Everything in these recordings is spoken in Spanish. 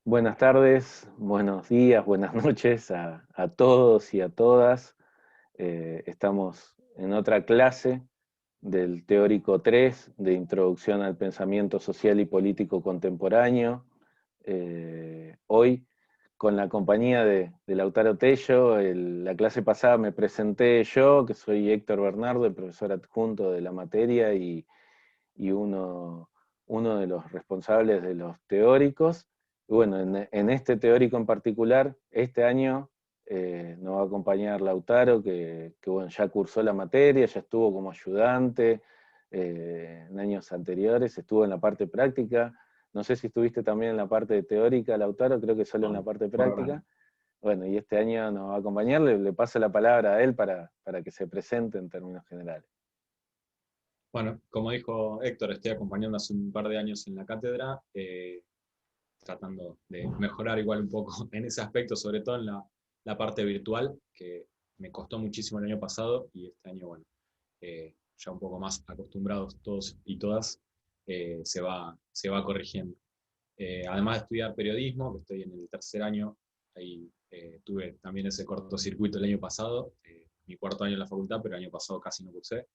Buenas tardes, buenos días, buenas noches a todos y a todas. Estamos en otra clase del Teórico 3 de Introducción al Pensamiento Social y Político Contemporáneo. Hoy, con la compañía de Lautaro Tello, la clase pasada me presenté yo, que soy Héctor Bernardo, el profesor adjunto de la materia y uno de los responsables de los teóricos. Y bueno, en este teórico en particular, este año nos va a acompañar Lautaro, que bueno, ya cursó la materia, ya estuvo como ayudante en años anteriores, estuvo en la parte práctica. No sé si estuviste también en la parte teórica, Lautaro, creo que solo en la parte Correcto. práctica. Bueno, y este año nos va a acompañar, le paso la palabra a él para que se presente en términos generales. Bueno, como dijo Héctor, estoy acompañando hace un par de años en la cátedra, tratando de mejorar igual un poco en ese aspecto, sobre todo en la parte virtual, que me costó muchísimo el año pasado y este año, bueno, ya un poco más acostumbrados todos y todas, se va corrigiendo. Además de estudiar periodismo, que estoy en el tercer año, ahí tuve también ese cortocircuito el año pasado, mi cuarto año en la facultad, pero el año pasado casi no cursé.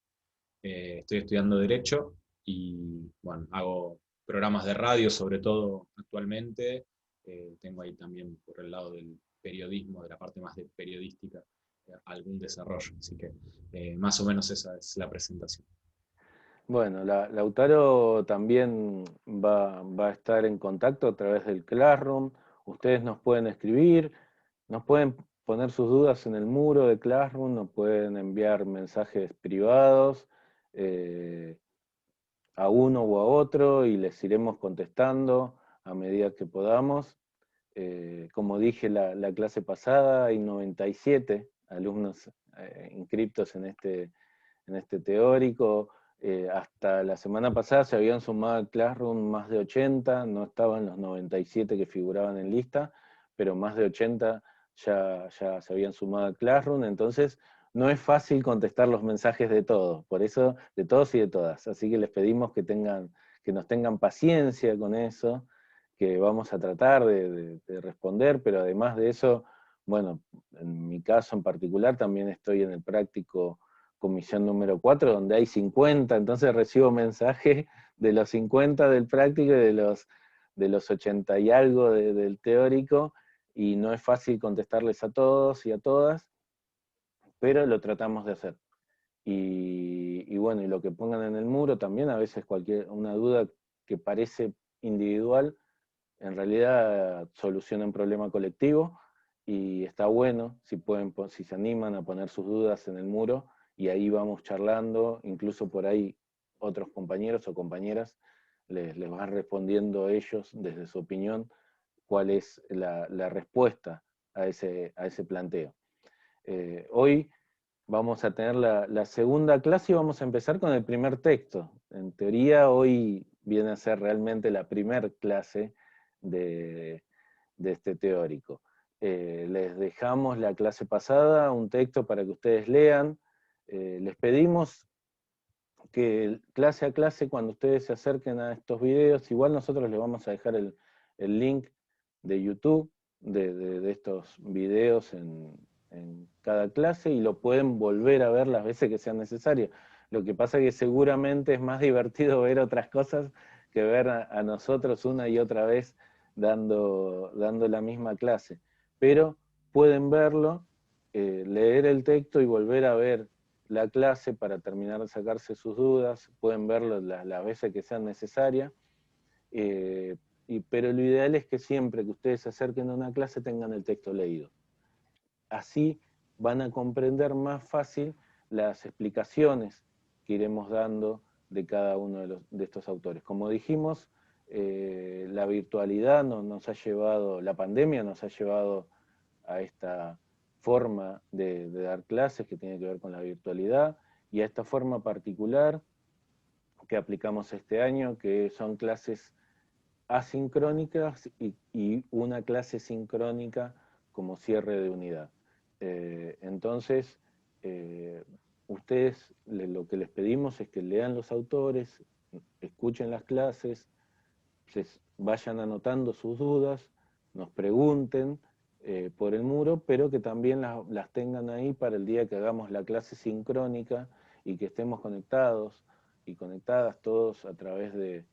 Estoy estudiando Derecho y bueno, hago programas de radio, sobre todo actualmente. Tengo ahí también por el lado del periodismo, de la parte más de periodística, algún desarrollo. Así que más o menos esa es la presentación. Bueno, Lautaro también va a estar en contacto a través del Classroom. Ustedes nos pueden escribir, nos pueden poner sus dudas en el muro de Classroom, nos pueden enviar mensajes privados eh, a uno o a otro y les iremos contestando a medida que podamos. Como dije la clase pasada, hay 97 alumnos inscriptos en este teórico. Hasta la semana pasada se habían sumado al Classroom más de 80, no estaban los 97 que figuraban en lista, pero más de 80 ya se habían sumado al Classroom, entonces no es fácil contestar los mensajes de todos, por eso de todos y de todas. Así que les pedimos que nos tengan paciencia con eso, que vamos a tratar de responder, pero además de eso, bueno, en mi caso en particular también estoy en el práctico comisión número 4 donde hay 50, entonces recibo mensajes de los 50 del práctico y de los 80 y algo del teórico, y no es fácil contestarles a todos y a todas, pero lo tratamos de hacer. Y bueno, y lo que pongan en el muro también, a veces una duda que parece individual, en realidad soluciona un problema colectivo, y está bueno si pueden, si se animan a poner sus dudas en el muro, y ahí vamos charlando, incluso por ahí otros compañeros o compañeras les van respondiendo ellos desde su opinión cuál es la respuesta a ese planteo. Hoy vamos a tener la segunda clase y vamos a empezar con el primer texto. En teoría hoy viene a ser realmente la primer clase de, de este teórico. Les dejamos la clase pasada un texto para que ustedes lean. Les pedimos que clase a clase, cuando ustedes se acerquen a estos videos, igual nosotros les vamos a dejar el link de YouTube de estos videos en cada clase, y lo pueden volver a ver las veces que sean necesarias. Lo que pasa es que seguramente es más divertido ver otras cosas que ver a nosotros una y otra vez dando la misma clase. Pero pueden verlo, leer el texto y volver a ver la clase para terminar de sacarse sus dudas, pueden verlo las veces que sean necesarias, pero lo ideal es que siempre que ustedes se acerquen a una clase tengan el texto leído. Así van a comprender más fácil las explicaciones que iremos dando de cada uno de estos autores. Como dijimos, la virtualidad nos ha llevado, la pandemia nos ha llevado a esta forma de dar clases que tiene que ver con la virtualidad, y a esta forma particular que aplicamos este año, que son clases asincrónicas y una clase sincrónica como cierre de unidad. Entonces, eh, ustedes lo que les pedimos es que lean los autores, escuchen las clases, vayan anotando sus dudas, nos pregunten por el muro, pero que también las tengan ahí para el día que hagamos la clase sincrónica y que estemos conectados y conectadas todos a través de,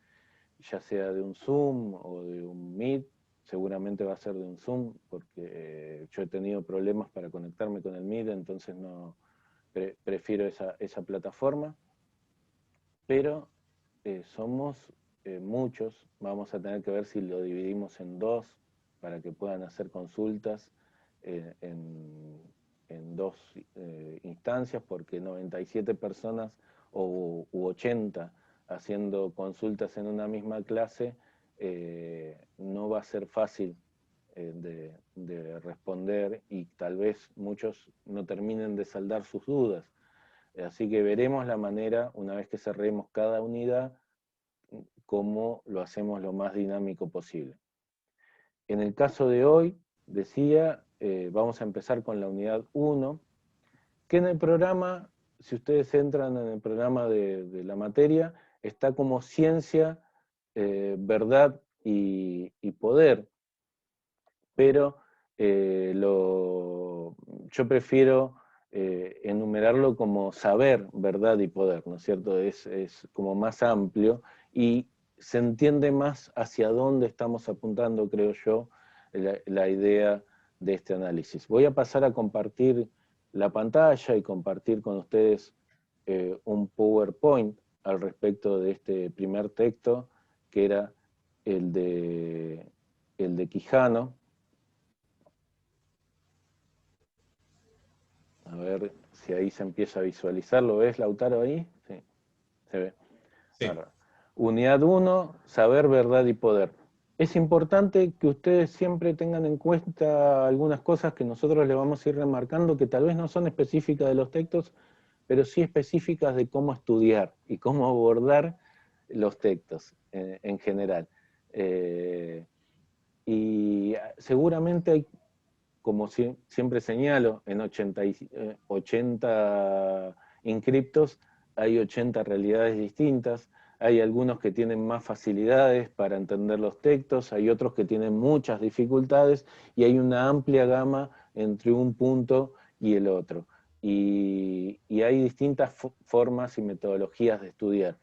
ya sea de un Zoom o de un Meet. Seguramente va a ser de un Zoom, porque yo he tenido problemas para conectarme con el Meet, entonces no prefiero esa plataforma. Pero somos muchos, vamos a tener que ver si lo dividimos en dos, para que puedan hacer consultas en dos instancias, porque 97 personas u 80 haciendo consultas en una misma clase, no va a ser fácil de responder, y tal vez muchos no terminen de saldar sus dudas. Así que veremos la manera, una vez que cerremos cada unidad, cómo lo hacemos lo más dinámico posible. En el caso de hoy, decía, vamos a empezar con la unidad 1, que en el programa, si ustedes entran en el programa de la materia, está como ciencia, verdad y poder, pero yo prefiero enumerarlo como saber, verdad y poder, ¿no es cierto? Es como más amplio y se entiende más hacia dónde estamos apuntando, creo yo, la idea de este análisis. Voy a pasar a compartir la pantalla y compartir con ustedes un PowerPoint al respecto de este primer texto, que era el de Quijano. A ver si ahí se empieza a visualizar. ¿Lo ves, Lautaro, ahí? Sí, se ve. Sí. Unidad 1, saber, verdad y poder. Es importante que ustedes siempre tengan en cuenta algunas cosas que nosotros le vamos a ir remarcando, que tal vez no son específicas de los textos, pero sí específicas de cómo estudiar y cómo abordar los textos en general. Y seguramente hay, como siempre señalo, en 80 inscriptos hay 80 realidades distintas. Hay algunos que tienen más facilidades para entender los textos, hay otros que tienen muchas dificultades, y hay una amplia gama entre un punto y el otro. Y hay distintas formas y metodologías de estudiar.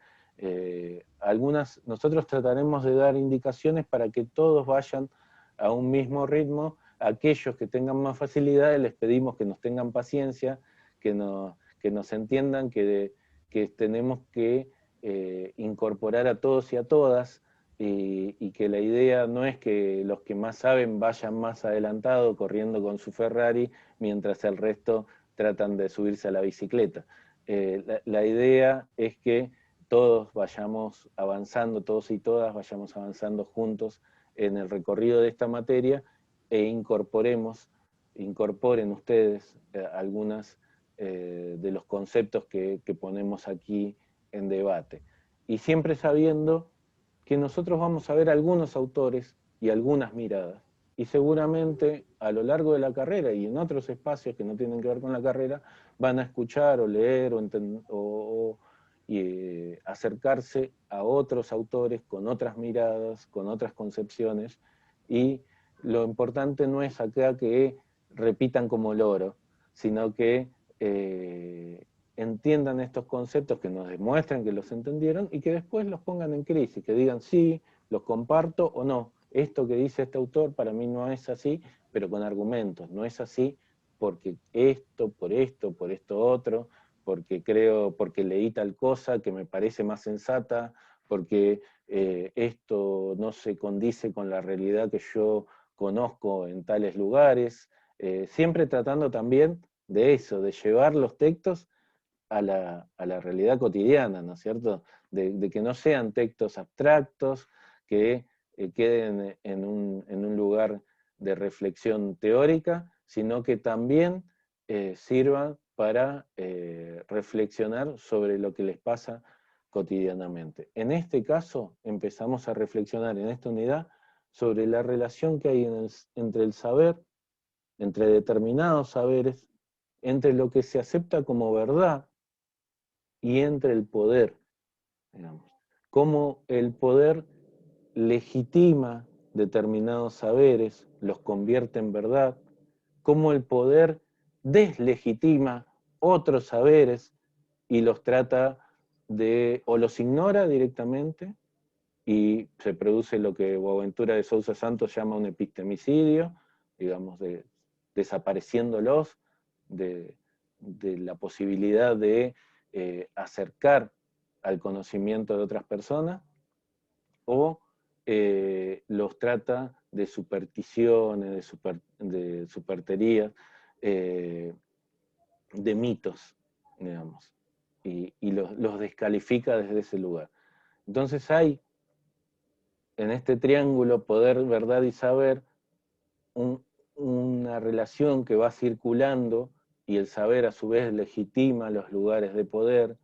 Nosotros trataremos de dar indicaciones para que todos vayan a un mismo ritmo. Aquellos que tengan más facilidades les pedimos que nos tengan paciencia, que nos entiendan que tenemos que incorporar a todos y a todas, y que la idea no es que los que más saben vayan más adelantados corriendo con su Ferrari, mientras el resto tratan de subirse a la bicicleta. La idea es que todos vayamos avanzando, todos y todas vayamos avanzando juntos en el recorrido de esta materia, e incorporen ustedes algunas de los conceptos que ponemos aquí en debate. Y siempre sabiendo que nosotros vamos a ver algunos autores y algunas miradas, y seguramente a lo largo de la carrera y en otros espacios que no tienen que ver con la carrera, van a escuchar o leer y acercarse a otros autores con otras miradas, con otras concepciones, y lo importante no es acá que repitan como loro, sino que entiendan estos conceptos, que nos demuestren que los entendieron y que después los pongan en crisis, que digan sí, los comparto o no. Esto que dice este autor para mí no es así, pero con argumentos. No es así porque por esto otro, porque leí tal cosa que me parece más sensata, porque esto no se condice con la realidad que yo conozco en tales lugares, siempre tratando también de eso, de llevar los textos a la realidad cotidiana, ¿no es cierto? De que no sean textos abstractos, que queden en un lugar de reflexión teórica, sino que también sirvan para reflexionar sobre lo que les pasa cotidianamente. En este caso, empezamos a reflexionar en esta unidad sobre la relación que hay entre el saber, entre determinados saberes, entre lo que se acepta como verdad y entre el poder, digamos. Cómo el poder legitima determinados saberes, los convierte en verdad, cómo el poder deslegitima otros saberes y los trata o los ignora directamente, y se produce lo que Boaventura de Sousa Santos llama un epistemicidio, digamos, desapareciéndolos, de la posibilidad de acercar al conocimiento de otras personas, o los trata de supersticiones, de superterías, de mitos, digamos, y los descalifica desde ese lugar. Entonces hay en este triángulo poder, verdad y saber, una relación que va circulando, y el saber a su vez legitima los lugares de poder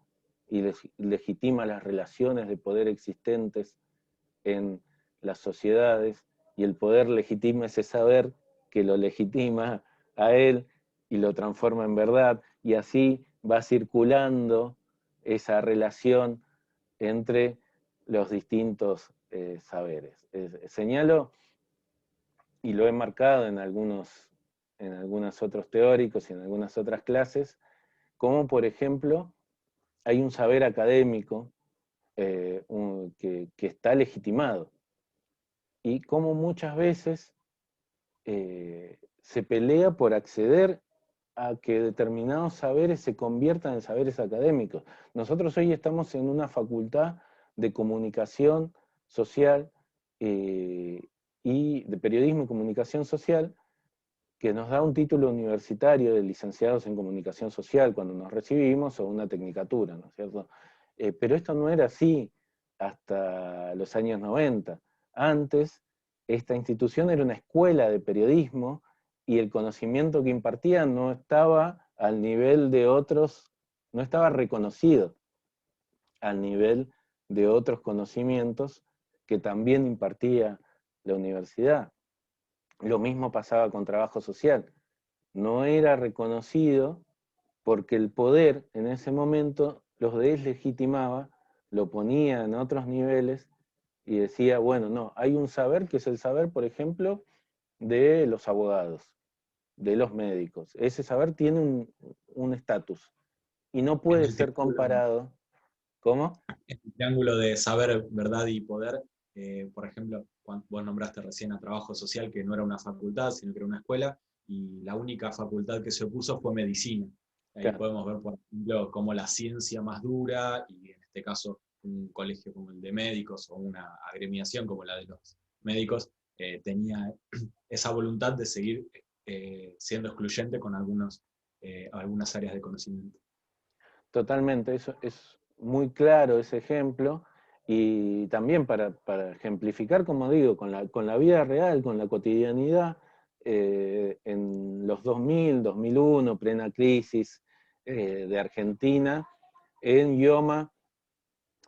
y legitima las relaciones de poder existentes en las sociedades, y el poder legitima ese saber que lo legitima a él y lo transforma en verdad, y así va circulando esa relación entre los distintos saberes. Señalo, y lo he marcado en algunos otros teóricos y en algunas otras clases, como por ejemplo hay un saber académico que está legitimado, y como muchas veces se pelea por acceder a que determinados saberes se conviertan en saberes académicos. Nosotros hoy estamos en una facultad de comunicación social y de periodismo y comunicación social, que nos da un título universitario de licenciados en comunicación social cuando nos recibimos, o una tecnicatura, ¿no es cierto? Pero esto no era así hasta los años 90. Antes, esta institución era una escuela de periodismo, y el conocimiento que impartía no estaba al nivel de otros, no estaba reconocido al nivel de otros conocimientos que también impartía la universidad. Lo mismo pasaba con trabajo social. No era reconocido porque el poder en ese momento los deslegitimaba, lo ponía en otros niveles y decía, bueno, no, hay un saber que es el saber, por ejemplo, de los abogados, de los médicos. Ese saber tiene un estatus y no En puede el ser triángulo, comparado. ¿Cómo? en el triángulo de saber, verdad y poder, por ejemplo, vos nombraste recién a trabajo social, que no era una facultad, sino que era una escuela, y la única facultad que se opuso fue medicina. Ahí Claro, podemos ver, por ejemplo, cómo la ciencia más dura, y en este caso un colegio como el de médicos o una agremiación como la de los médicos, tenía esa voluntad de seguir siendo excluyente con algunas áreas de conocimiento. totalmente. Eso es muy claro ese ejemplo. Y también para ejemplificar, como digo, con la vida real, con la cotidianidad, en los 2000, 2001, plena crisis de Argentina, en IOMA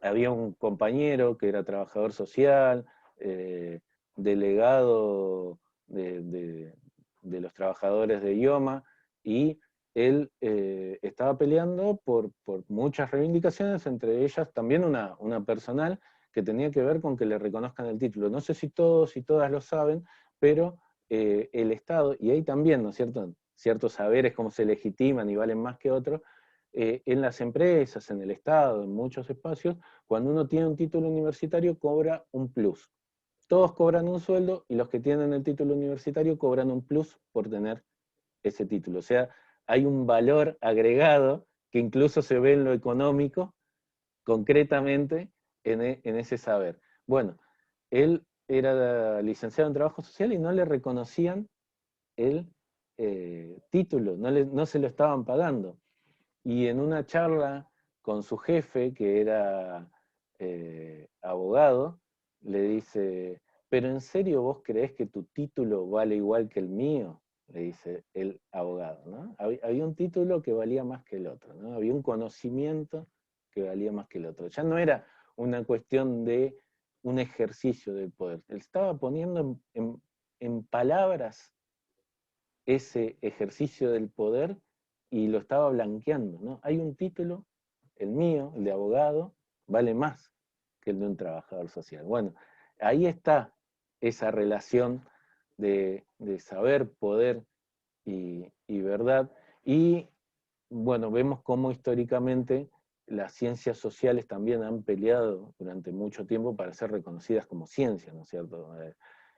había un compañero que era trabajador social, eh, delegado de los trabajadores de IOMA, y él estaba peleando por muchas reivindicaciones, entre ellas también una personal que tenía que ver con que le reconozcan el título. No sé si todos y todas lo saben, pero el Estado, y ahí también, ¿no es cierto?, ciertos saberes cómo se legitiman y valen más que otros, en las empresas, en el Estado, en muchos espacios, cuando uno tiene un título universitario cobra un plus. Todos cobran un sueldo, y los que tienen el título universitario cobran un plus por tener ese título. O sea, hay un valor agregado que incluso se ve en lo económico, concretamente en ese saber. Bueno, él era licenciado en trabajo social y no le reconocían el título, no se lo estaban pagando. Y en una charla con su jefe, que era abogado, le dice, ¿pero en serio vos creés que tu título vale igual que el mío? Le dice el abogado, ¿no? Había un título que valía más que el otro, ¿no? Había un conocimiento que valía más que el otro. Ya no era una cuestión de un ejercicio del poder. Él estaba poniendo en palabras ese ejercicio del poder, y lo estaba blanqueando, ¿no? Hay un título, el mío, el de abogado, vale más que el de un trabajador social. Bueno, ahí está esa relación de saber, poder y verdad. Y bueno, vemos cómo históricamente las ciencias sociales también han peleado durante mucho tiempo para ser reconocidas como ciencias, ¿no es cierto?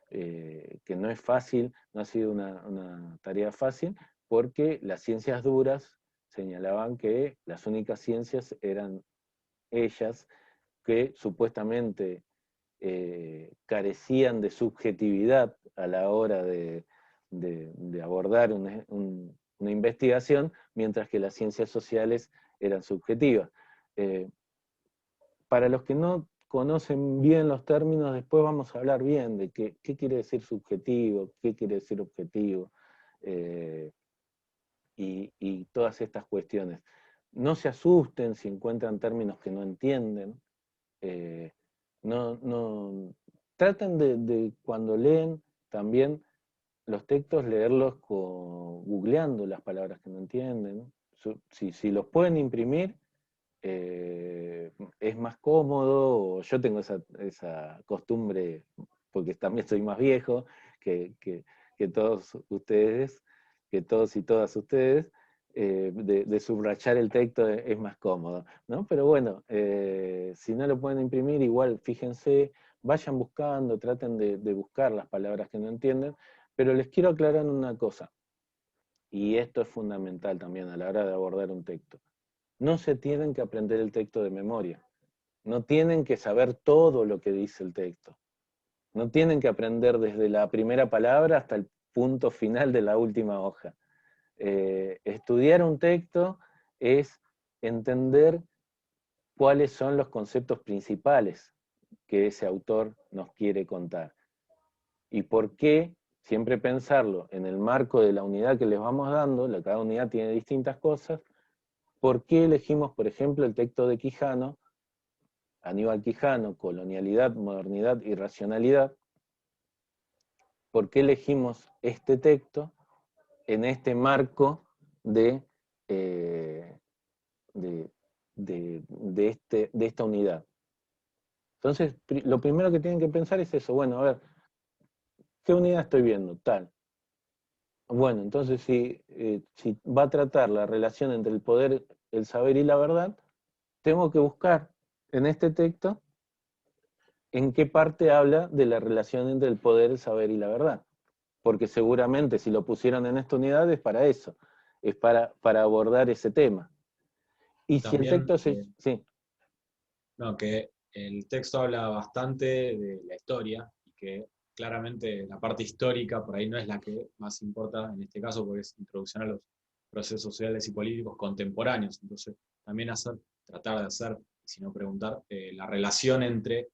Que no es fácil, no ha sido una tarea fácil, porque las ciencias duras señalaban que las únicas ciencias eran ellas, que supuestamente carecían de subjetividad a la hora de abordar una investigación, mientras que las ciencias sociales eran subjetivas. Para los que no conocen bien los términos, después vamos a hablar bien de qué quiere decir subjetivo, qué quiere decir objetivo, eh, y todas estas cuestiones. No se asusten si encuentran términos que no entienden. eh, no, traten de cuando leen también los textos, leerlos googleando las palabras que no entienden. Si los pueden imprimir, es más cómodo. Yo tengo esa costumbre, porque también soy más viejo que todos ustedes, que todos y todas ustedes, de subrayar el texto es más cómodo, ¿no? Pero bueno, si no lo pueden imprimir, igual fíjense, vayan buscando, traten de buscar las palabras que no entienden, pero les quiero aclarar una cosa, y esto es fundamental también a la hora de abordar un texto. No se tienen que aprender el texto de memoria, no tienen que saber todo lo que dice el texto, no tienen que aprender desde la primera palabra hasta el punto final de la última hoja. Estudiar un texto es entender cuáles son los conceptos principales que ese autor nos quiere contar. Y por qué, siempre pensarlo en el marco de la unidad que les vamos dando, cada unidad tiene distintas cosas, por qué elegimos, por ejemplo, el texto de Quijano, Aníbal Quijano, Colonialidad, Modernidad y Racionalidad. ¿Por qué elegimos este texto en este marco de, eh, de, de esta unidad? Entonces, lo primero que tienen que pensar es eso. Bueno, a ver, ¿qué unidad estoy viendo? Tal. Bueno, entonces si va a tratar la relación entre el poder, el saber y la verdad, tengo que buscar en este texto en qué parte habla de la relación entre el poder, el saber y la verdad. Porque seguramente si lo pusieron en esta unidad es para eso, es para abordar ese tema. Y si el También, texto se... Sí, no, que el texto habla bastante de la historia y que claramente la parte histórica por ahí no es la que más importa en este caso porque es introducción a los procesos sociales y políticos contemporáneos. Entonces, también tratar de hacer, si no preguntar, la relación entre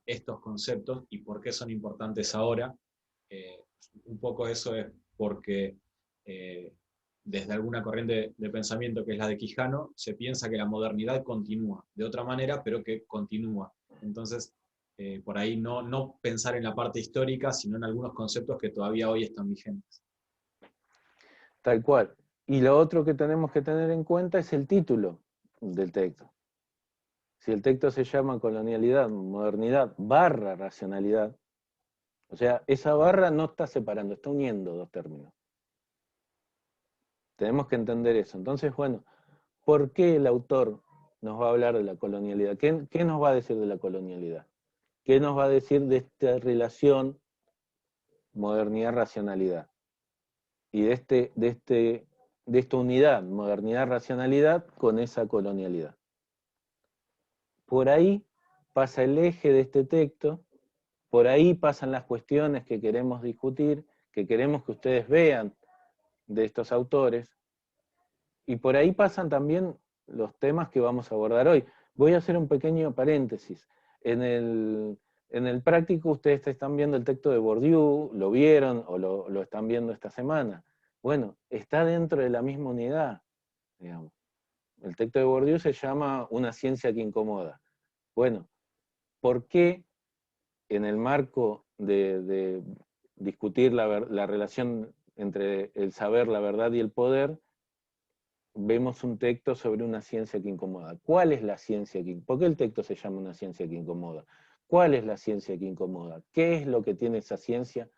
estos conceptos y por qué son importantes ahora. Eh, un poco eso es porque eh, desde alguna corriente de pensamiento que es la de Quijano, se piensa que la modernidad continúa de otra manera, pero que continúa. Entonces, por ahí no pensar en la parte histórica, sino en algunos conceptos que todavía hoy están vigentes. tal cual. Y lo otro que tenemos que tener en cuenta es el título del texto. Si el texto se llama colonialidad, modernidad, barra racionalidad, o sea, esa barra no está separando, está uniendo dos términos. Tenemos que entender eso. Entonces, bueno, ¿por qué el autor nos va a hablar de la colonialidad? ¿Qué nos va a decir de la colonialidad? ¿Qué nos va a decir de esta relación modernidad-racionalidad? Y de esta unidad, modernidad-racionalidad, con esa colonialidad. Por ahí pasa el eje de este texto, por ahí pasan las cuestiones que queremos discutir, que queremos que ustedes vean de estos autores, y por ahí pasan también los temas que vamos a abordar hoy. Voy a hacer un pequeño paréntesis. En el práctico ustedes están viendo el texto de Bourdieu, lo vieron o lo están viendo esta semana. Bueno, está dentro de la misma unidad, digamos. El texto de Bourdieu se llama Una ciencia que incomoda. Bueno, ¿por qué en el marco de discutir la relación entre el saber, la verdad y el poder, vemos un texto sobre una ciencia que incomoda? ¿Cuál es la ciencia que incomoda? ¿Por qué el texto se llama Una ciencia que incomoda? ¿Cuál es la ciencia que incomoda? ¿Qué es lo que tiene esa ciencia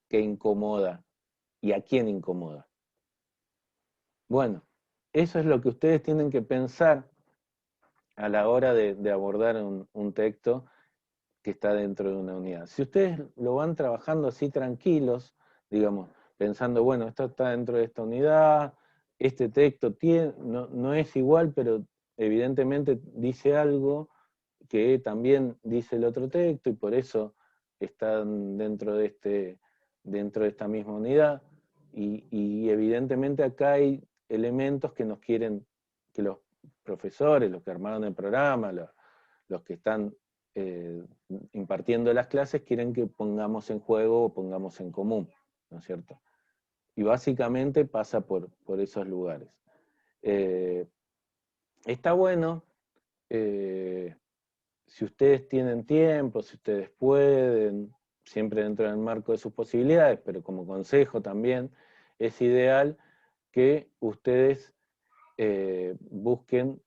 que incomoda? ¿Y a quién incomoda? Bueno, eso es lo que ustedes tienen que pensar a la hora de abordar un texto que está dentro de una unidad. Si ustedes lo van trabajando así tranquilos, digamos, pensando, bueno, esto está dentro de esta unidad, este texto no es igual, pero evidentemente dice algo que también dice el otro texto y por eso están dentro de esta misma unidad. Y evidentemente acá hay elementos que nos quieren, que los profesores, los que armaron el programa, los que están impartiendo las clases, quieren que pongamos en juego o pongamos en común, ¿no es cierto? Y básicamente pasa por esos lugares. Está bueno, si ustedes tienen tiempo, si ustedes pueden, siempre dentro del marco de sus posibilidades, pero como consejo también, es ideal que ustedes busquen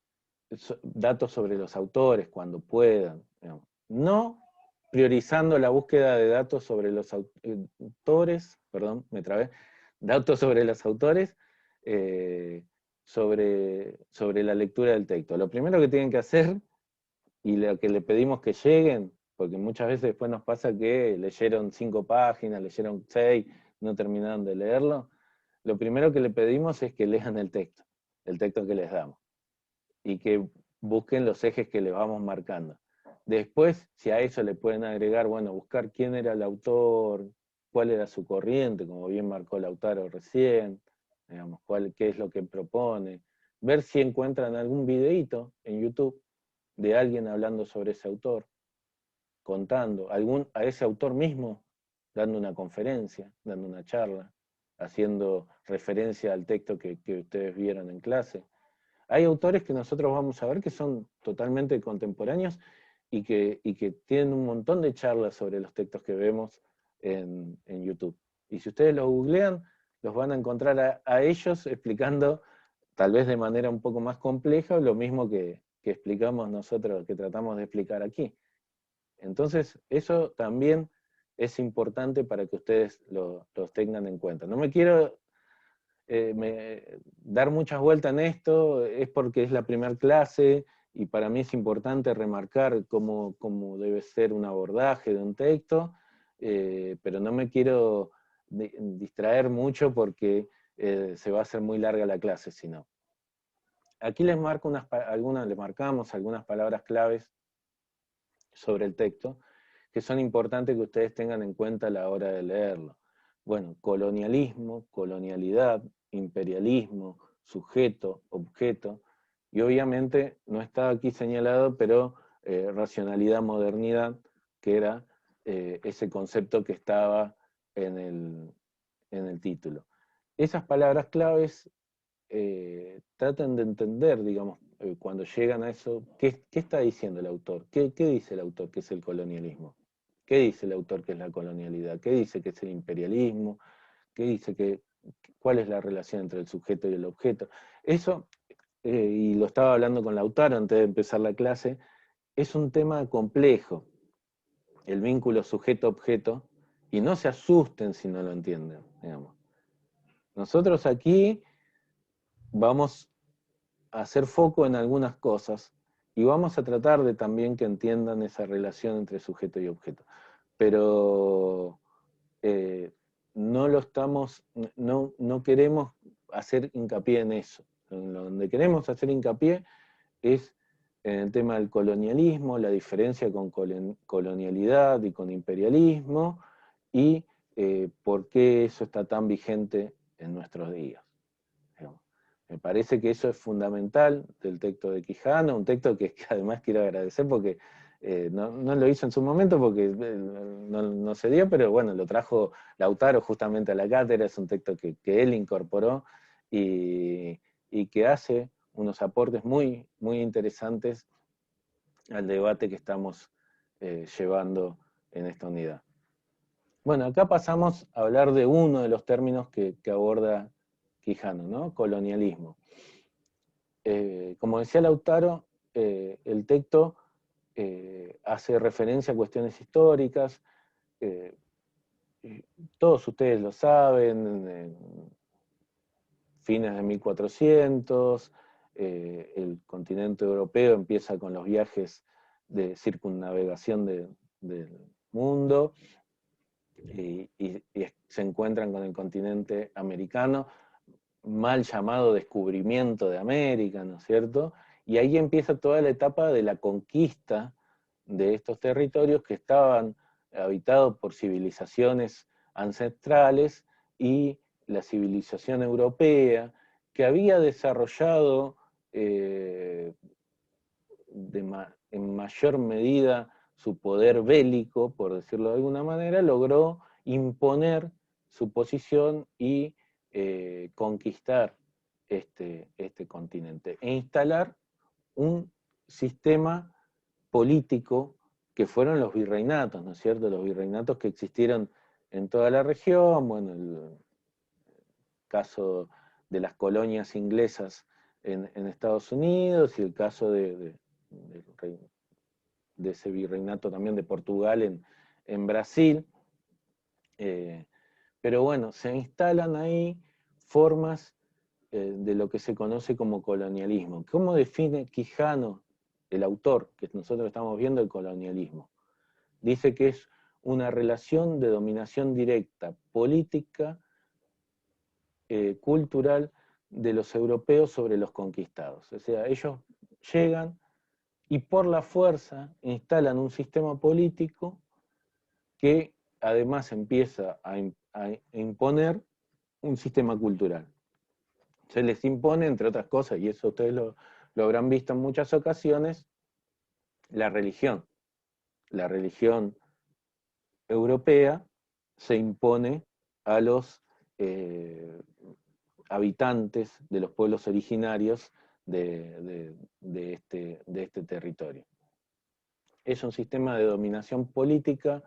datos sobre los autores cuando puedan. Digamos. No priorizando la búsqueda de datos sobre los autores, perdón, me trabé, datos sobre los autores, sobre la lectura del texto. Lo primero que tienen que hacer, y lo que le pedimos que lleguen, porque muchas veces después nos pasa que leyeron 5 páginas, leyeron 6, no terminaron de leerlo, lo primero que le pedimos es que lean el texto que les damos y que busquen los ejes que les vamos marcando. Después, si a eso le pueden agregar, bueno, buscar quién era el autor, cuál era su corriente, como bien marcó Lautaro recién, digamos, qué es lo que propone, ver si encuentran algún videíto en YouTube de alguien hablando sobre ese autor, contando, a ese autor mismo dando una conferencia, dando una charla, haciendo referencia al texto que ustedes vieron en clase. Hay autores que nosotros vamos a ver que son totalmente contemporáneos y que tienen un montón de charlas sobre los textos que vemos en YouTube. Y si ustedes los googlean, los van a encontrar a ellos explicando, tal vez de manera un poco más compleja, lo mismo que explicamos nosotros, que tratamos de explicar aquí. Entonces, eso también es importante para que ustedes los tengan en cuenta. No me quiero dar muchas vueltas en esto, es porque es la primera clase y para mí es importante remarcar cómo debe ser un abordaje de un texto, pero no me quiero distraer mucho porque se va a hacer muy larga la clase, si no. Aquí les marcamos algunas palabras claves sobre el texto que son importantes que ustedes tengan en cuenta a la hora de leerlo. Bueno, colonialismo, colonialidad, imperialismo, sujeto, objeto, y obviamente no está aquí señalado, pero racionalidad, modernidad, que era ese concepto que estaba en el título. Esas palabras claves traten de entender, digamos, cuando llegan a eso, ¿qué está diciendo el autor? ¿Qué dice el autor que es el colonialismo? ¿Qué dice el autor que es la colonialidad? ¿Qué dice que es el imperialismo? ¿Qué dice cuál es la relación entre el sujeto y el objeto? Eso, y lo estaba hablando con Lautaro antes de empezar la clase, es un tema complejo, el vínculo sujeto-objeto, y no se asusten si no lo entienden, digamos. Nosotros aquí vamos a hacer foco en algunas cosas y vamos a tratar de también que entiendan esa relación entre sujeto y objeto. Pero no queremos hacer hincapié en eso. En donde queremos hacer hincapié es en el tema del colonialismo, la diferencia con colonialidad y con imperialismo, y por qué eso está tan vigente en nuestros días. Digamos. Me parece que eso es fundamental del texto de Quijano, un texto que además quiero agradecer porque no lo hizo en su momento porque no se dio, pero bueno, lo trajo Lautaro justamente a la cátedra, es un texto que él incorporó y que hace unos aportes muy, muy interesantes al debate que estamos llevando en esta unidad. Bueno, acá pasamos a hablar de uno de los términos que aborda Quijano, ¿no? Colonialismo. Como decía Lautaro, el texto hace referencia a cuestiones históricas. Todos ustedes lo saben, en fines de 1400, el continente europeo empieza con los viajes de circunnavegación del mundo, y se encuentran con el continente americano, mal llamado descubrimiento de América, ¿no es cierto? Y ahí empieza toda la etapa de la conquista de estos territorios que estaban habitados por civilizaciones ancestrales, y la civilización europea, que había desarrollado en mayor medida su poder bélico, por decirlo de alguna manera, logró imponer su posición y conquistar este continente e instalar un sistema político que fueron los virreinatos, ¿no es cierto? Los virreinatos que existieron en toda la región, bueno, el caso de las colonias inglesas en Estados Unidos, y el caso de ese virreinato también de Portugal en Brasil. Pero bueno, se instalan ahí formas de lo que se conoce como colonialismo. ¿Cómo define Quijano, el autor que nosotros estamos viendo, el colonialismo? Dice que es una relación de dominación directa, política, cultural, de los europeos sobre los conquistados. O sea, ellos llegan y por la fuerza instalan un sistema político que además empieza a imponer un sistema cultural. Se les impone, entre otras cosas, y eso ustedes lo habrán visto en muchas ocasiones, la religión. La religión europea se impone a los habitantes de los pueblos originarios de este territorio. Es un sistema de dominación política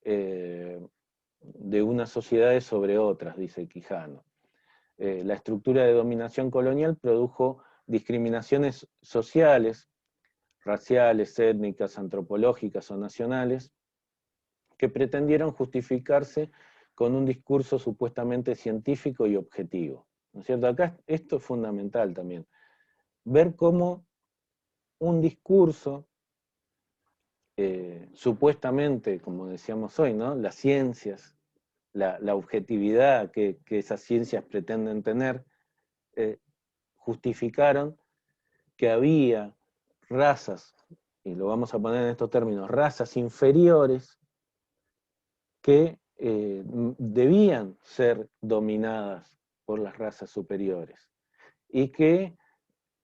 de unas sociedades sobre otras, dice Quijano. La estructura de dominación colonial produjo discriminaciones sociales, raciales, étnicas, antropológicas o nacionales, que pretendieron justificarse con un discurso supuestamente científico y objetivo. ¿No es cierto? Acá esto es fundamental también. Ver cómo un discurso, supuestamente, como decíamos hoy, ¿no? Las ciencias, la objetividad que esas ciencias pretenden tener, justificaron que había razas, y lo vamos a poner en estos términos, razas inferiores que debían ser dominadas por las razas superiores, y que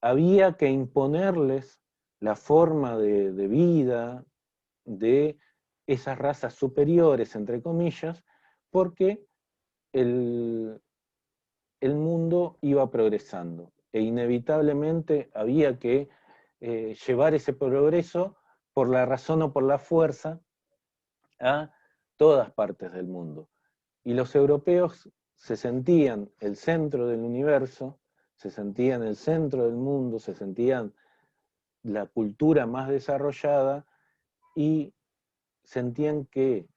había que imponerles la forma de vida de esas razas superiores, entre comillas, porque el mundo iba progresando, e inevitablemente había que llevar ese progreso, por la razón o por la fuerza, a todas partes del mundo. Y los europeos se sentían el centro del universo, se sentían el centro del mundo, se sentían la cultura más desarrollada, y sentían que,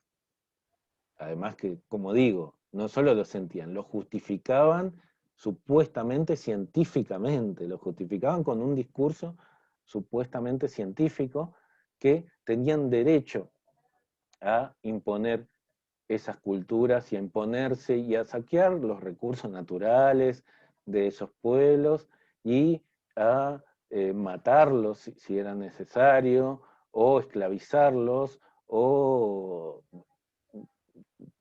además que, como digo, no solo lo sentían, lo justificaban supuestamente científicamente, lo justificaban con un discurso supuestamente científico, que tenían derecho a imponer esas culturas y a imponerse y a saquear los recursos naturales de esos pueblos, y a matarlos si era necesario, o esclavizarlos, o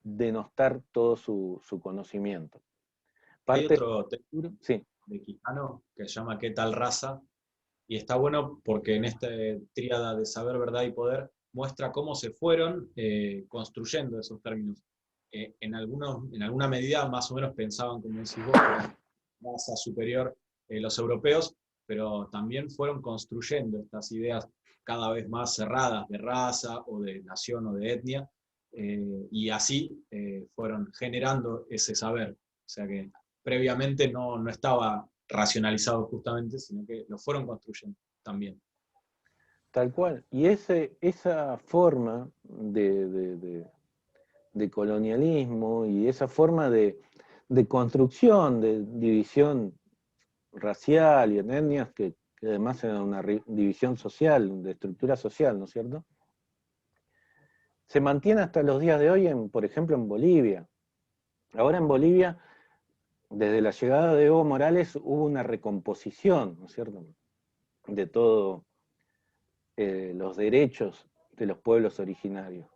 denostar todo su conocimiento. Hay Parte otro texto sí. de Quijano que se llama ¿Qué tal raza? Y está bueno porque en esta tríada de saber, verdad y poder muestra cómo se fueron construyendo esos términos. En alguna medida más o menos pensaban, como decís vos, que eran raza superior los europeos, pero también fueron construyendo estas ideas cada vez más cerradas de raza o de nación o de etnia, y así fueron generando ese saber. O sea que previamente no estaba racionalizado justamente, sino que lo fueron construyendo también. Tal cual. Y esa forma de colonialismo y esa forma de construcción, de división racial y en etnias, que además era una división social, de estructura social, ¿no es cierto? Se mantiene hasta los días de hoy, por ejemplo, en Bolivia. Ahora en Bolivia, desde la llegada de Evo Morales, hubo una recomposición, ¿no es cierto?, de todos los derechos de los pueblos originarios.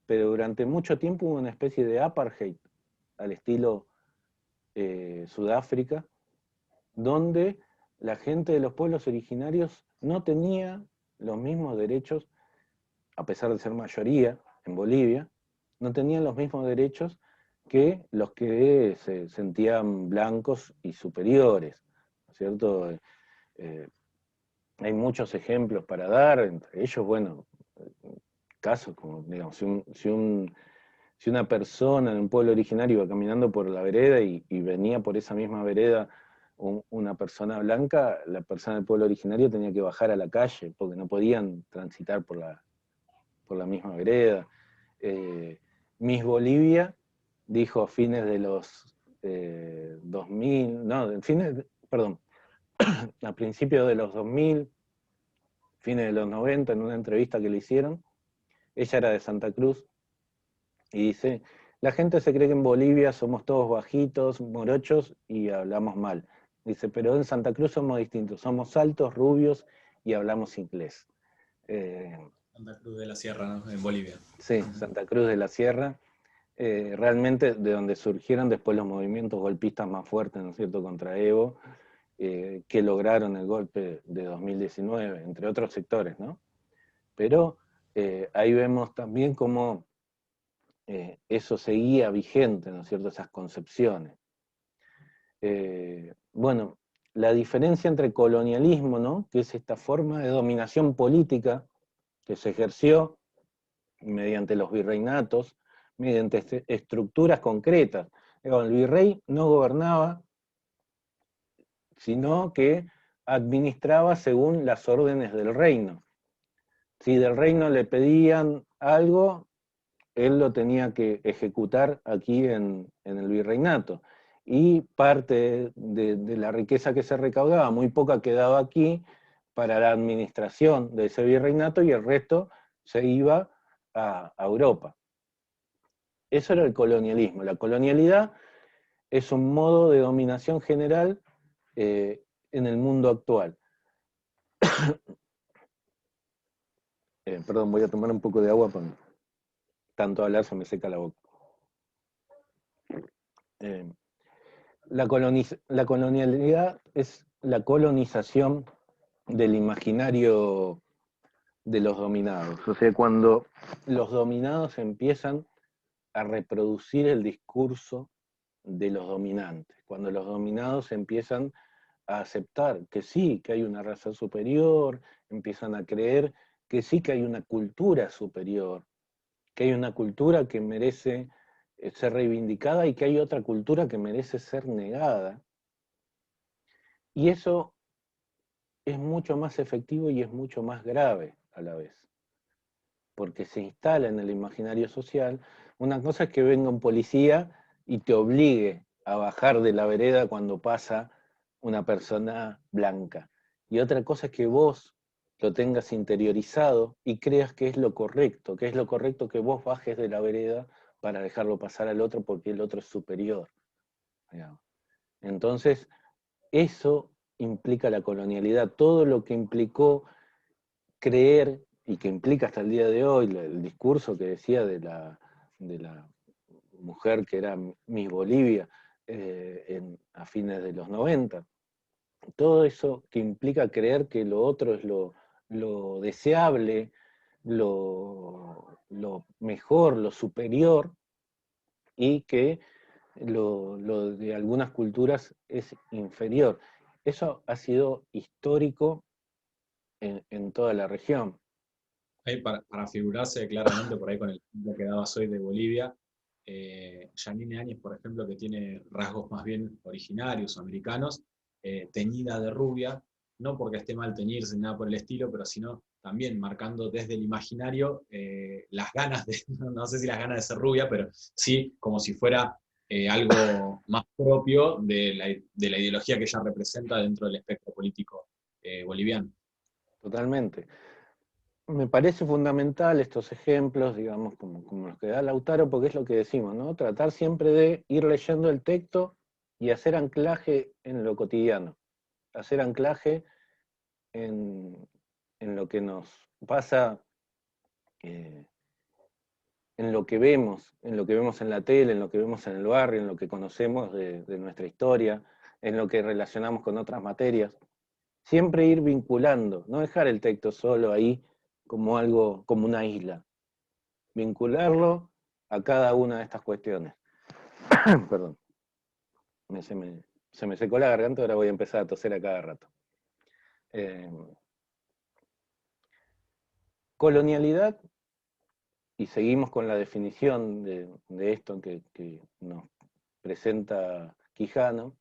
Pero durante mucho tiempo hubo una especie de apartheid al estilo Sudáfrica, donde la gente de los pueblos originarios no tenía los mismos derechos, a pesar de ser mayoría en Bolivia, no tenían los mismos derechos que los que se sentían blancos y superiores, ¿no es cierto? Hay muchos ejemplos para dar, entre ellos, bueno, casos como, digamos, si una persona de un pueblo originario iba caminando por la vereda y venía por esa misma vereda una persona blanca, la persona del pueblo originario tenía que bajar a la calle, porque no podían transitar por la misma vereda. Miss Bolivia dijo a fines de los 2000, no, perdón, a principios de los 2000, fines de los 90, en una entrevista que le hicieron, ella era de Santa Cruz, y dice, la gente se cree que en Bolivia somos todos bajitos, morochos y hablamos mal. Dice, pero en Santa Cruz somos distintos, somos altos, rubios y hablamos inglés. Santa Cruz de la Sierra, ¿no? En Bolivia. Sí, Santa Cruz de la Sierra. Realmente de donde surgieron después los movimientos golpistas más fuertes, ¿no es cierto?, contra Evo, que lograron el golpe de 2019, entre otros sectores, ¿no? Pero ahí vemos también cómo eso seguía vigente, ¿no es cierto?, esas concepciones. Bueno, la diferencia entre colonialismo, ¿no?, que es esta forma de dominación política que se ejerció mediante los virreinatos, mediante estructuras concretas. El virrey no gobernaba, sino que administraba según las órdenes del reino. Si del reino le pedían algo, él lo tenía que ejecutar aquí en el virreinato. Y parte de la riqueza que se recaudaba, muy poca quedaba aquí para la administración de ese virreinato y el resto se iba a Europa. Eso era el colonialismo. La colonialidad es un modo de dominación general en el mundo actual. Perdón, voy a tomar un poco de agua, porque tanto hablar se me seca la boca. La colonialidad es la colonización del imaginario de los dominados. O sea, cuando los dominados empiezan a reproducir el discurso de los dominantes, cuando los dominados empiezan a aceptar que sí, que hay una raza superior, empiezan a creer que sí, que hay una cultura superior, que hay una cultura que merece ser reivindicada y que hay otra cultura que merece ser negada. Y eso es mucho más efectivo y es mucho más grave a la vez, porque se instala en el imaginario social. Una cosa es que venga un policía y te obligue a bajar de la vereda cuando pasa una persona blanca. Y otra cosa es que vos lo tengas interiorizado y creas que es lo correcto, que vos bajes de la vereda para dejarlo pasar al otro porque el otro es superior. Entonces, eso implica la colonialidad, todo lo que implicó creer, y que implica hasta el día de hoy, el discurso que decía de la mujer que era Miss Bolivia a fines de los 90, todo eso que implica creer que lo otro es lo deseable, lo mejor, lo superior, y que lo de algunas culturas es inferior. Eso ha sido histórico en toda la región. Ahí para figurarse claramente por ahí con el ejemplo que dabas hoy de Bolivia, Yanine Áñez, por ejemplo, que tiene rasgos más bien originarios, americanos, teñida de rubia, no porque esté mal teñirse ni nada por el estilo, pero sino también marcando desde el imaginario las ganas de, no sé si las ganas de ser rubia, pero sí como si fuera algo más propio de la ideología que ella representa dentro del espectro político boliviano. Totalmente. Me parece fundamental estos ejemplos, digamos, como los que da Lautaro, porque es lo que decimos, ¿no? Tratar siempre de ir leyendo el texto y hacer anclaje en lo cotidiano, hacer anclaje en, en lo que nos pasa, eh, en lo que vemos, en lo que vemos en la tele, en lo que vemos en el barrio, en lo que conocemos de nuestra historia, en lo que relacionamos con otras materias. Siempre ir vinculando, no dejar el texto solo ahí como algo, como una isla. Vincularlo a cada una de estas cuestiones. Perdón, se me secó la garganta, ahora voy a empezar a toser a cada rato. Eh, colonialidad, y seguimos con la definición de esto que nos presenta Quijano,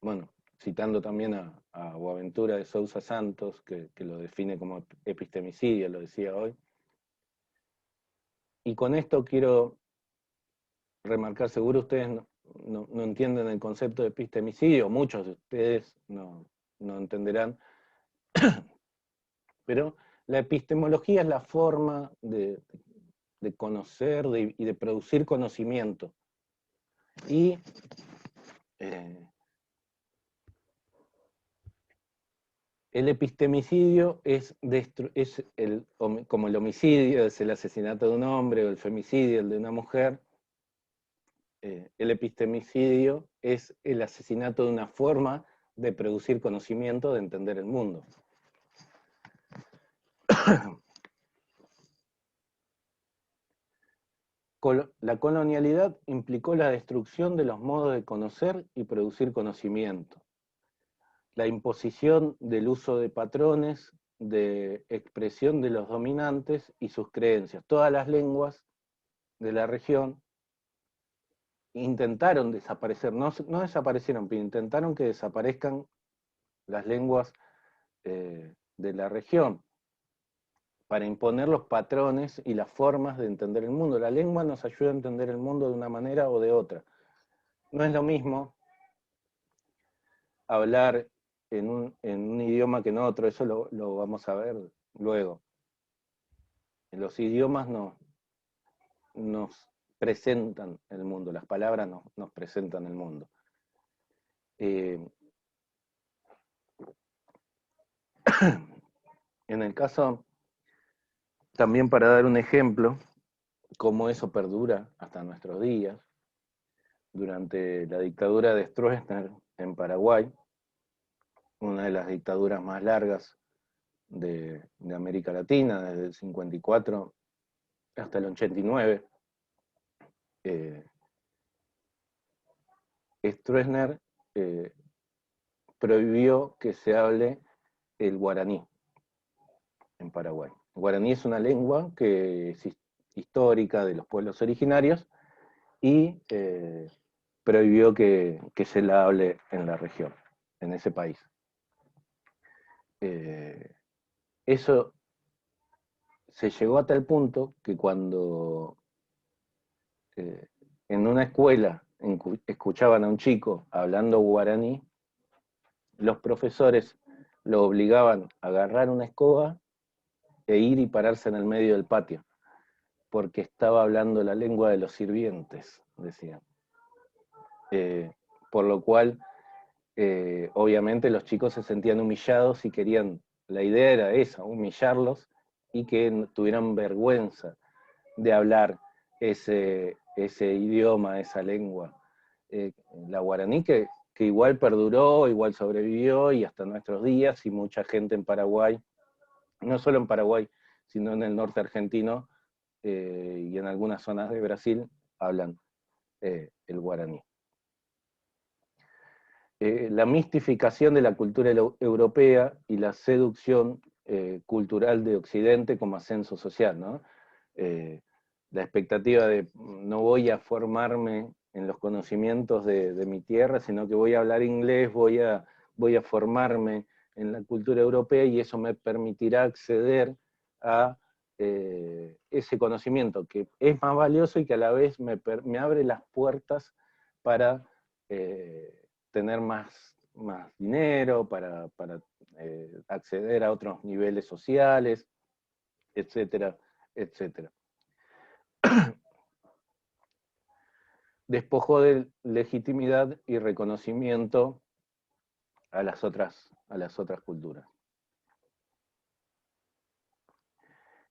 bueno, citando también a Boaventura de Sousa Santos, que lo define como epistemicidio, lo decía hoy. Y con esto quiero remarcar, seguro ustedes no entienden el concepto de epistemicidio, muchos de ustedes no entenderán, pero la epistemología es la forma de conocer y de producir conocimiento. Y el epistemicidio es como el homicidio, es el asesinato de un hombre, o el femicidio, el de una mujer. El epistemicidio es el asesinato de una forma de producir conocimiento, de entender el mundo. La colonialidad implicó la destrucción de los modos de conocer y producir conocimiento, la imposición del uso de patrones de expresión de los dominantes y sus creencias. Todas las lenguas de la región intentaron desaparecer, no desaparecieron, pero intentaron que desaparezcan las lenguas de la región, para imponer los patrones y las formas de entender el mundo. La lengua nos ayuda a entender el mundo de una manera o de otra. No es lo mismo hablar en un idioma que en otro, eso lo vamos a ver luego. Los idiomas nos presentan el mundo, las palabras nos presentan el mundo. En el caso, también para dar un ejemplo, cómo eso perdura hasta nuestros días, durante la dictadura de Stroessner en Paraguay, una de las dictaduras más largas de América Latina, desde el 54 hasta el 89, Stroessner prohibió que se hable el guaraní en Paraguay. El guaraní es una lengua que es histórica de los pueblos originarios y prohibió que se la hable en la región, en ese país. Eso se llegó a tal punto que cuando en una escuela escuchaban a un chico hablando guaraní, los profesores lo obligaban a agarrar una escoba e ir y pararse en el medio del patio, porque estaba hablando la lengua de los sirvientes, decían. Por lo cual, obviamente los chicos se sentían humillados y querían, la idea era esa, humillarlos y que tuvieran vergüenza de hablar ese idioma, esa lengua. La guaraní que igual perduró, igual sobrevivió y hasta nuestros días, y mucha gente en Paraguay, no solo en Paraguay, sino en el norte argentino y en algunas zonas de Brasil, hablan el guaraní. La mistificación de la cultura europea y la seducción cultural de Occidente como ascenso social, ¿no? La expectativa de no voy a formarme en los conocimientos de mi tierra, sino que voy a hablar inglés, voy a formarme en la cultura europea y eso me permitirá acceder a ese conocimiento que es más valioso y que a la vez me abre las puertas para tener más dinero, para acceder a otros niveles sociales, etcétera, etcétera. Despojó de legitimidad y reconocimiento a las otras culturas.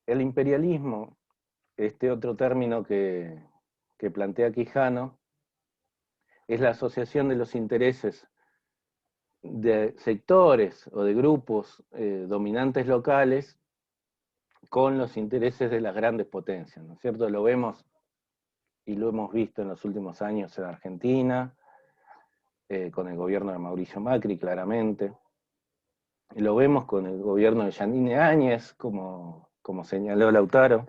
El imperialismo, este otro término que plantea Quijano, es la asociación de los intereses de sectores o de grupos dominantes locales con los intereses de las grandes potencias, ¿no es cierto? Lo vemos y lo hemos visto en los últimos años en Argentina, con el gobierno de Mauricio Macri, claramente. Y lo vemos con el gobierno de Yanine Áñez, como señaló Lautaro.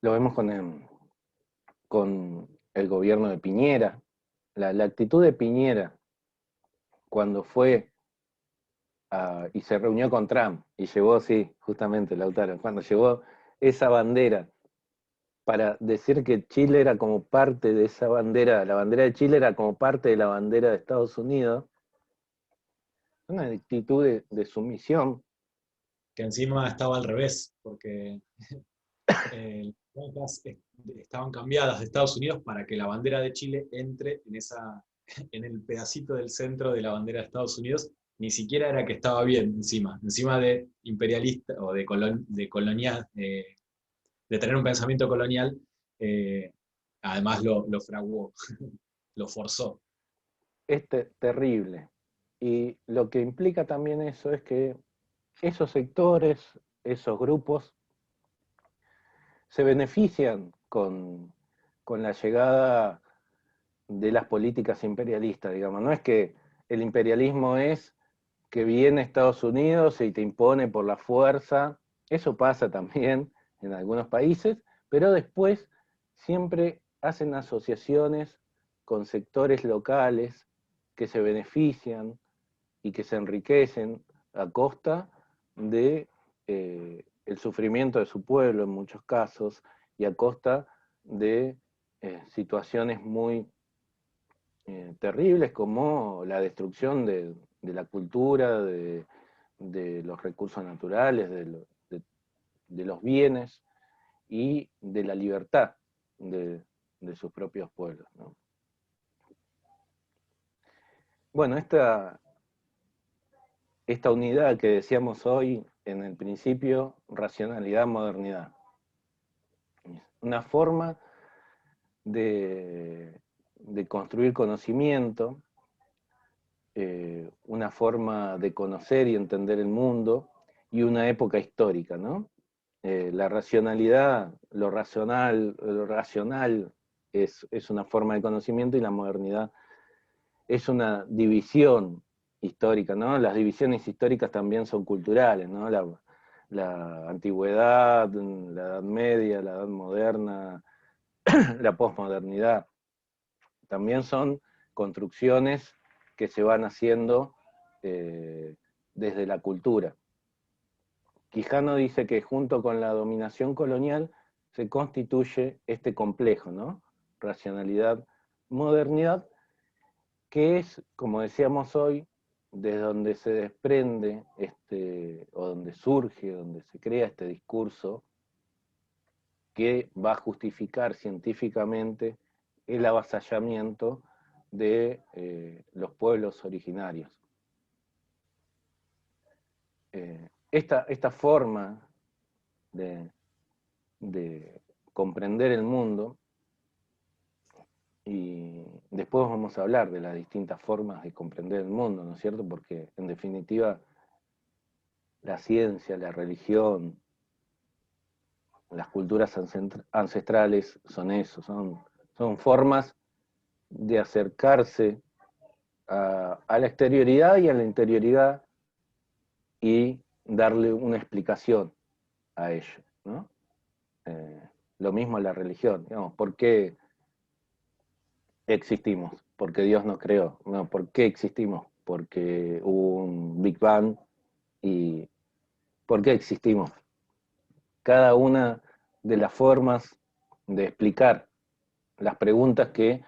Lo vemos con el gobierno de Piñera. La actitud de Piñera cuando fue y se reunió con Trump y llevó, sí, justamente Lautaro, cuando llevó esa bandera para decir que Chile era como parte de esa bandera, la bandera de Chile era como parte de la bandera de Estados Unidos, una actitud de sumisión. Que encima estaba al revés, porque las banderas estaban cambiadas de Estados Unidos para que la bandera de Chile entre en el pedacito del centro de la bandera de Estados Unidos. Ni siquiera era que estaba bien encima de imperialista o de colonial, de tener un pensamiento colonial, además lo fraguó, lo forzó. Es terrible. Y lo que implica también eso es que esos sectores, esos grupos, se benefician con la llegada de las políticas imperialistas, digamos. No es que el imperialismo es que viene Estados Unidos y te impone por la fuerza, eso pasa también en algunos países, pero después siempre hacen asociaciones con sectores locales que se benefician y que se enriquecen a costa de el sufrimiento de su pueblo en muchos casos y a costa de situaciones muy terribles como la destrucción de la cultura, de los recursos naturales, de los bienes y de la libertad de sus propios pueblos, ¿no? Bueno, esta unidad que decíamos hoy en el principio, racionalidad, modernidad, una forma de construir conocimiento, una forma de conocer y entender el mundo y una época histórica, ¿no? La racionalidad, lo racional es una forma de conocimiento y la modernidad es una división histórica, ¿no? Las divisiones históricas también son culturales, ¿no? La antigüedad, la Edad Media, la Edad Moderna, la posmodernidad, también son construcciones que se van haciendo desde la cultura. Quijano dice que junto con la dominación colonial se constituye este complejo, ¿no? Racionalidad, modernidad, que es, como decíamos hoy, desde donde se desprende o donde surge, donde se crea este discurso que va a justificar científicamente el avasallamiento de los pueblos originarios. Esta forma de comprender el mundo, y después vamos a hablar de las distintas formas de comprender el mundo, ¿no es cierto? Porque en definitiva la ciencia, la religión, las culturas ancestrales son eso, son formas de acercarse a la exterioridad y a la interioridad y darle una explicación a ello, ¿no? Lo mismo la religión, digamos, ¿por qué existimos? Porque Dios nos creó. No, ¿por qué existimos? Porque hubo un Big Bang. ¿Y por qué existimos? Cada una de las formas de explicar las preguntas que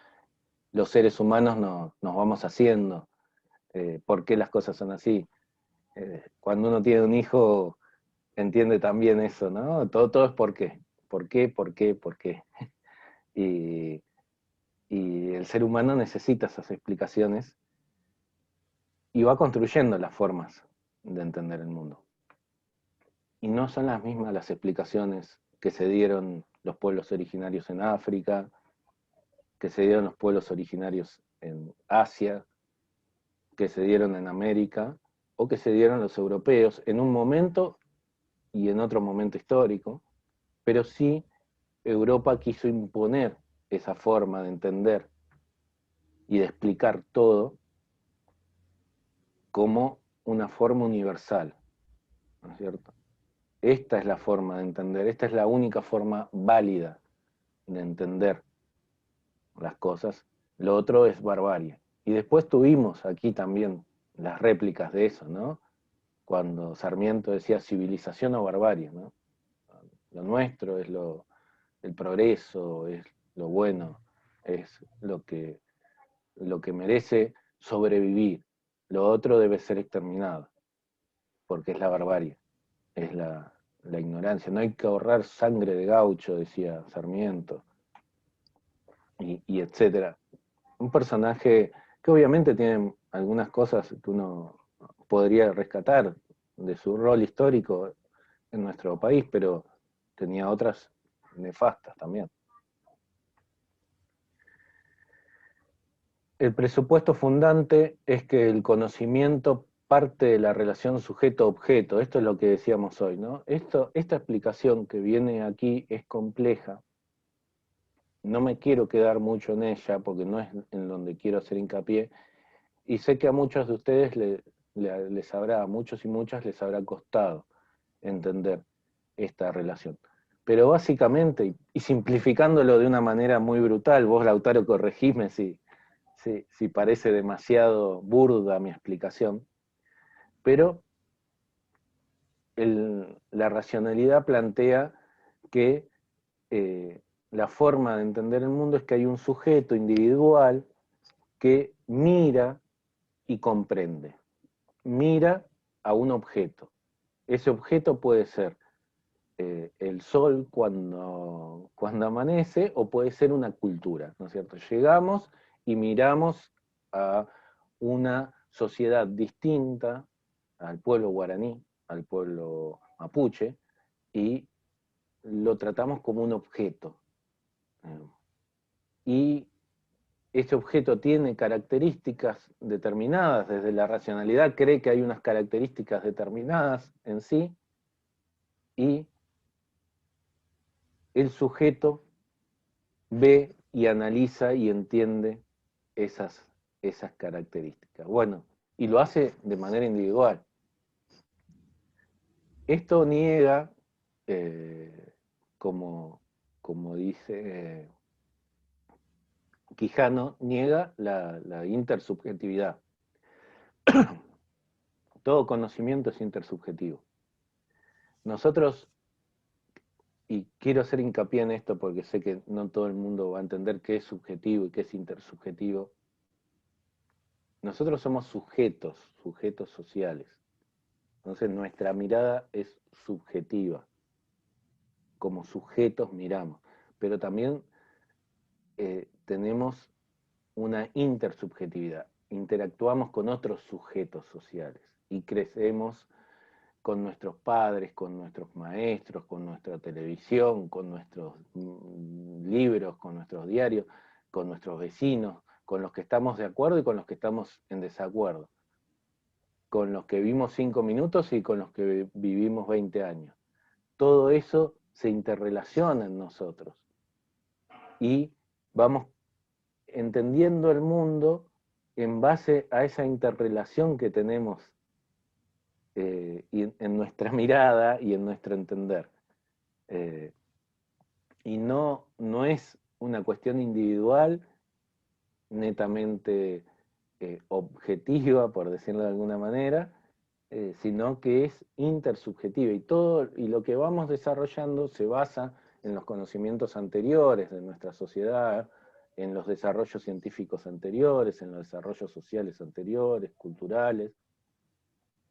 los seres humanos nos vamos haciendo, por qué las cosas son así. Cuando uno tiene un hijo, entiende también eso, ¿no? Todo es por qué. ¿Por qué? ¿Por qué? ¿Por qué? Y, y el ser humano necesita esas explicaciones y va construyendo las formas de entender el mundo. Y no son las mismas las explicaciones que se dieron los pueblos originarios en África, que se dieron los pueblos originarios en Asia, que se dieron en América, o que se dieron los europeos en un momento y en otro momento histórico, pero sí Europa quiso imponer esa forma de entender y de explicar todo como una forma universal, ¿no es cierto? Esta es la forma de entender, esta es la única forma válida de entender las cosas. Lo otro es barbarie. Y después tuvimos aquí también las réplicas de eso, ¿no? Cuando Sarmiento decía civilización o barbarie, ¿no? Lo nuestro es el progreso, es lo bueno, es lo que merece sobrevivir. Lo otro debe ser exterminado, porque es la barbarie, es la ignorancia. No hay que ahorrar sangre de gaucho, decía Sarmiento, y etcétera. Un personaje que obviamente tiene algunas cosas que uno podría rescatar de su rol histórico en nuestro país, pero tenía otras nefastas también. El presupuesto fundante es que el conocimiento parte de la relación sujeto-objeto. Esto es lo que decíamos hoy, ¿no? Esta explicación que viene aquí es compleja. No me quiero quedar mucho en ella porque no es en donde quiero hacer hincapié. Y sé que a muchos de ustedes les habrá, a muchos y muchas les habrá costado entender esta relación. Pero básicamente, y simplificándolo de una manera muy brutal, vos, Lautaro, corregime si parece demasiado burda mi explicación, pero la racionalidad plantea que la forma de entender el mundo es que hay un sujeto individual que mira y comprende. Mira a un objeto. Ese objeto puede ser el sol cuando amanece o puede ser una cultura, ¿no es cierto? Llegamos y miramos a una sociedad distinta al pueblo guaraní, al pueblo mapuche, y lo tratamos como un objeto. Y ese objeto tiene características determinadas, desde la racionalidad cree que hay unas características determinadas en sí, y el sujeto ve y analiza y entiende esas características. Bueno, y lo hace de manera individual. Esto niega, eh, como, como dice Quijano, niega la intersubjetividad. Todo conocimiento es intersubjetivo. Nosotros, y quiero hacer hincapié en esto porque sé que no todo el mundo va a entender qué es subjetivo y qué es intersubjetivo, nosotros somos sujetos sociales. Entonces nuestra mirada es subjetiva. Como sujetos miramos. Pero también tenemos una intersubjetividad. Interactuamos con otros sujetos sociales y crecemos con nuestros padres, con nuestros maestros, con nuestra televisión, con nuestros libros, con nuestros diarios, con nuestros vecinos, con los que estamos de acuerdo y con los que estamos en desacuerdo, con los que vivimos 5 minutos y con los que vivimos 20 años. Todo eso se interrelaciona en nosotros y vamos entendiendo el mundo en base a esa interrelación que tenemos y en nuestra mirada y en nuestro entender. y no es una cuestión individual, netamente objetiva, por decirlo de alguna manera, sino que es intersubjetiva. Y lo que vamos desarrollando se basa en los conocimientos anteriores de nuestra sociedad, en los desarrollos científicos anteriores, en los desarrollos sociales anteriores, culturales.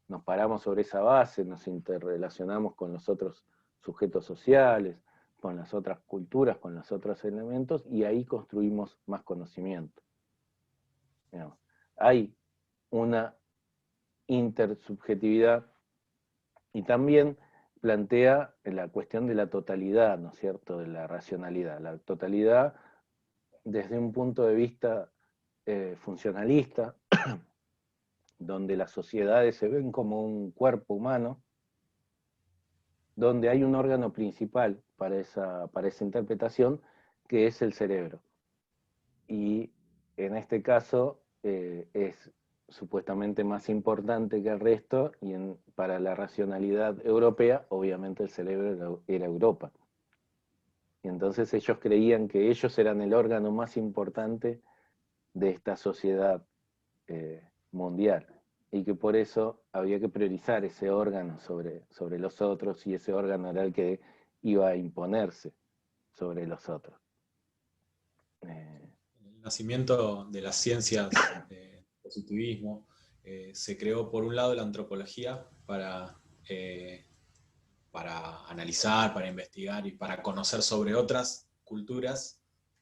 Nos paramos sobre esa base, nos interrelacionamos con los otros sujetos sociales, con las otras culturas, con los otros elementos, y ahí construimos más conocimiento. Digamos, hay una intersubjetividad y también plantea la cuestión de la totalidad, ¿no es cierto?, de la racionalidad. La totalidad desde un punto de vista funcionalista, donde las sociedades se ven como un cuerpo humano, donde hay un órgano principal para esa interpretación, que es el cerebro. Y en este caso es supuestamente más importante que el resto, y para la racionalidad europea, obviamente el cerebro era Europa. Y entonces ellos creían que ellos eran el órgano más importante de esta sociedad mundial, y que por eso había que priorizar ese órgano sobre los otros, y ese órgano era el que iba a imponerse sobre los otros. El nacimiento de las ciencias positivismo se creó por un lado la antropología para analizar, para investigar y para conocer sobre otras culturas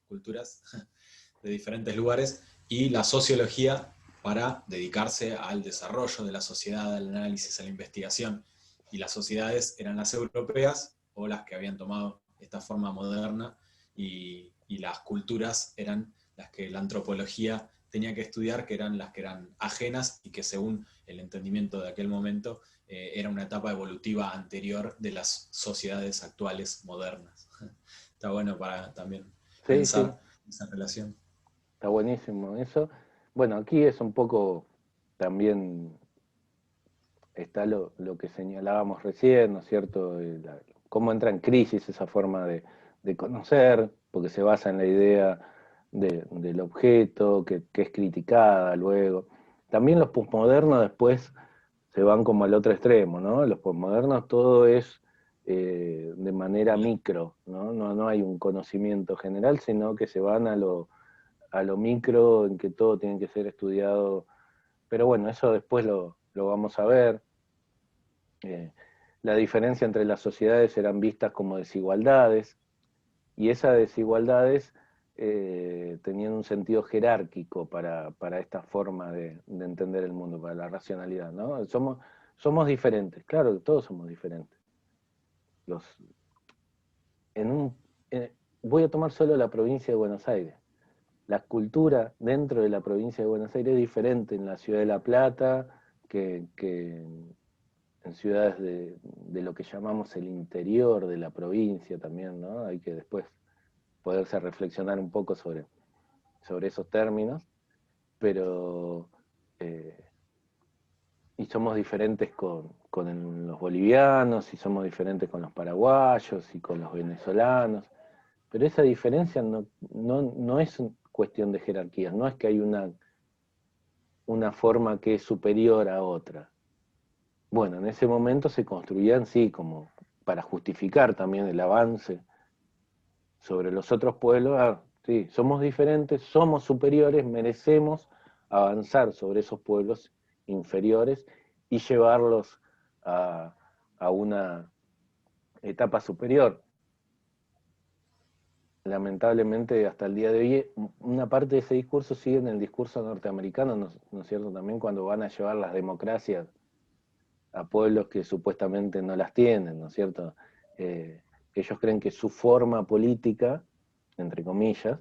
de diferentes lugares, y la sociología para dedicarse al desarrollo de la sociedad, al análisis, a la investigación. Y las sociedades eran las europeas o las que habían tomado esta forma moderna, y las culturas eran las que la antropología tenía que estudiar, que eran las que eran ajenas y que según el entendimiento de aquel momento era una etapa evolutiva anterior de las sociedades actuales modernas. Está bueno para también Sí, sí, pensar esa relación. está buenísimo eso. Bueno, aquí es un poco también está lo que señalábamos recién, ¿no es cierto? Cómo entra en crisis esa forma de conocer, porque se basa en la idea del objeto, que es criticada luego. También los posmodernos después se van como al otro extremo, ¿no? Los posmodernos todo es de manera micro, ¿no? No hay un conocimiento general, sino que se van a lo micro, en que todo tiene que ser estudiado. Pero bueno, eso después lo vamos a ver. La diferencia entre las sociedades eran vistas como desigualdades, y esas desigualdades tenían un sentido jerárquico para esta forma de entender el mundo, para la racionalidad, ¿no? Somos diferentes, claro que todos somos diferentes. Los, en un, Voy a tomar solo la provincia de Buenos Aires. La cultura dentro de la provincia de Buenos Aires es diferente en la ciudad de La Plata que en ciudades de lo que llamamos el interior de la provincia también, ¿no? Hay que después poderse reflexionar un poco sobre esos términos, pero y somos diferentes con los bolivianos, y somos diferentes con los paraguayos y con los venezolanos, pero esa diferencia no es cuestión de jerarquías, no es que hay una forma que es superior a otra. Bueno, en ese momento se construían, sí, como para justificar también el avance sobre los otros pueblos. Sí, somos diferentes, somos superiores, merecemos avanzar sobre esos pueblos inferiores y llevarlos a, a una etapa superior. Lamentablemente, hasta el día de hoy, una parte de ese discurso sigue en el discurso norteamericano, ¿no es cierto? También cuando van a llevar las democracias a pueblos que supuestamente no las tienen, ¿no es cierto? Ellos creen que su forma política, entre comillas,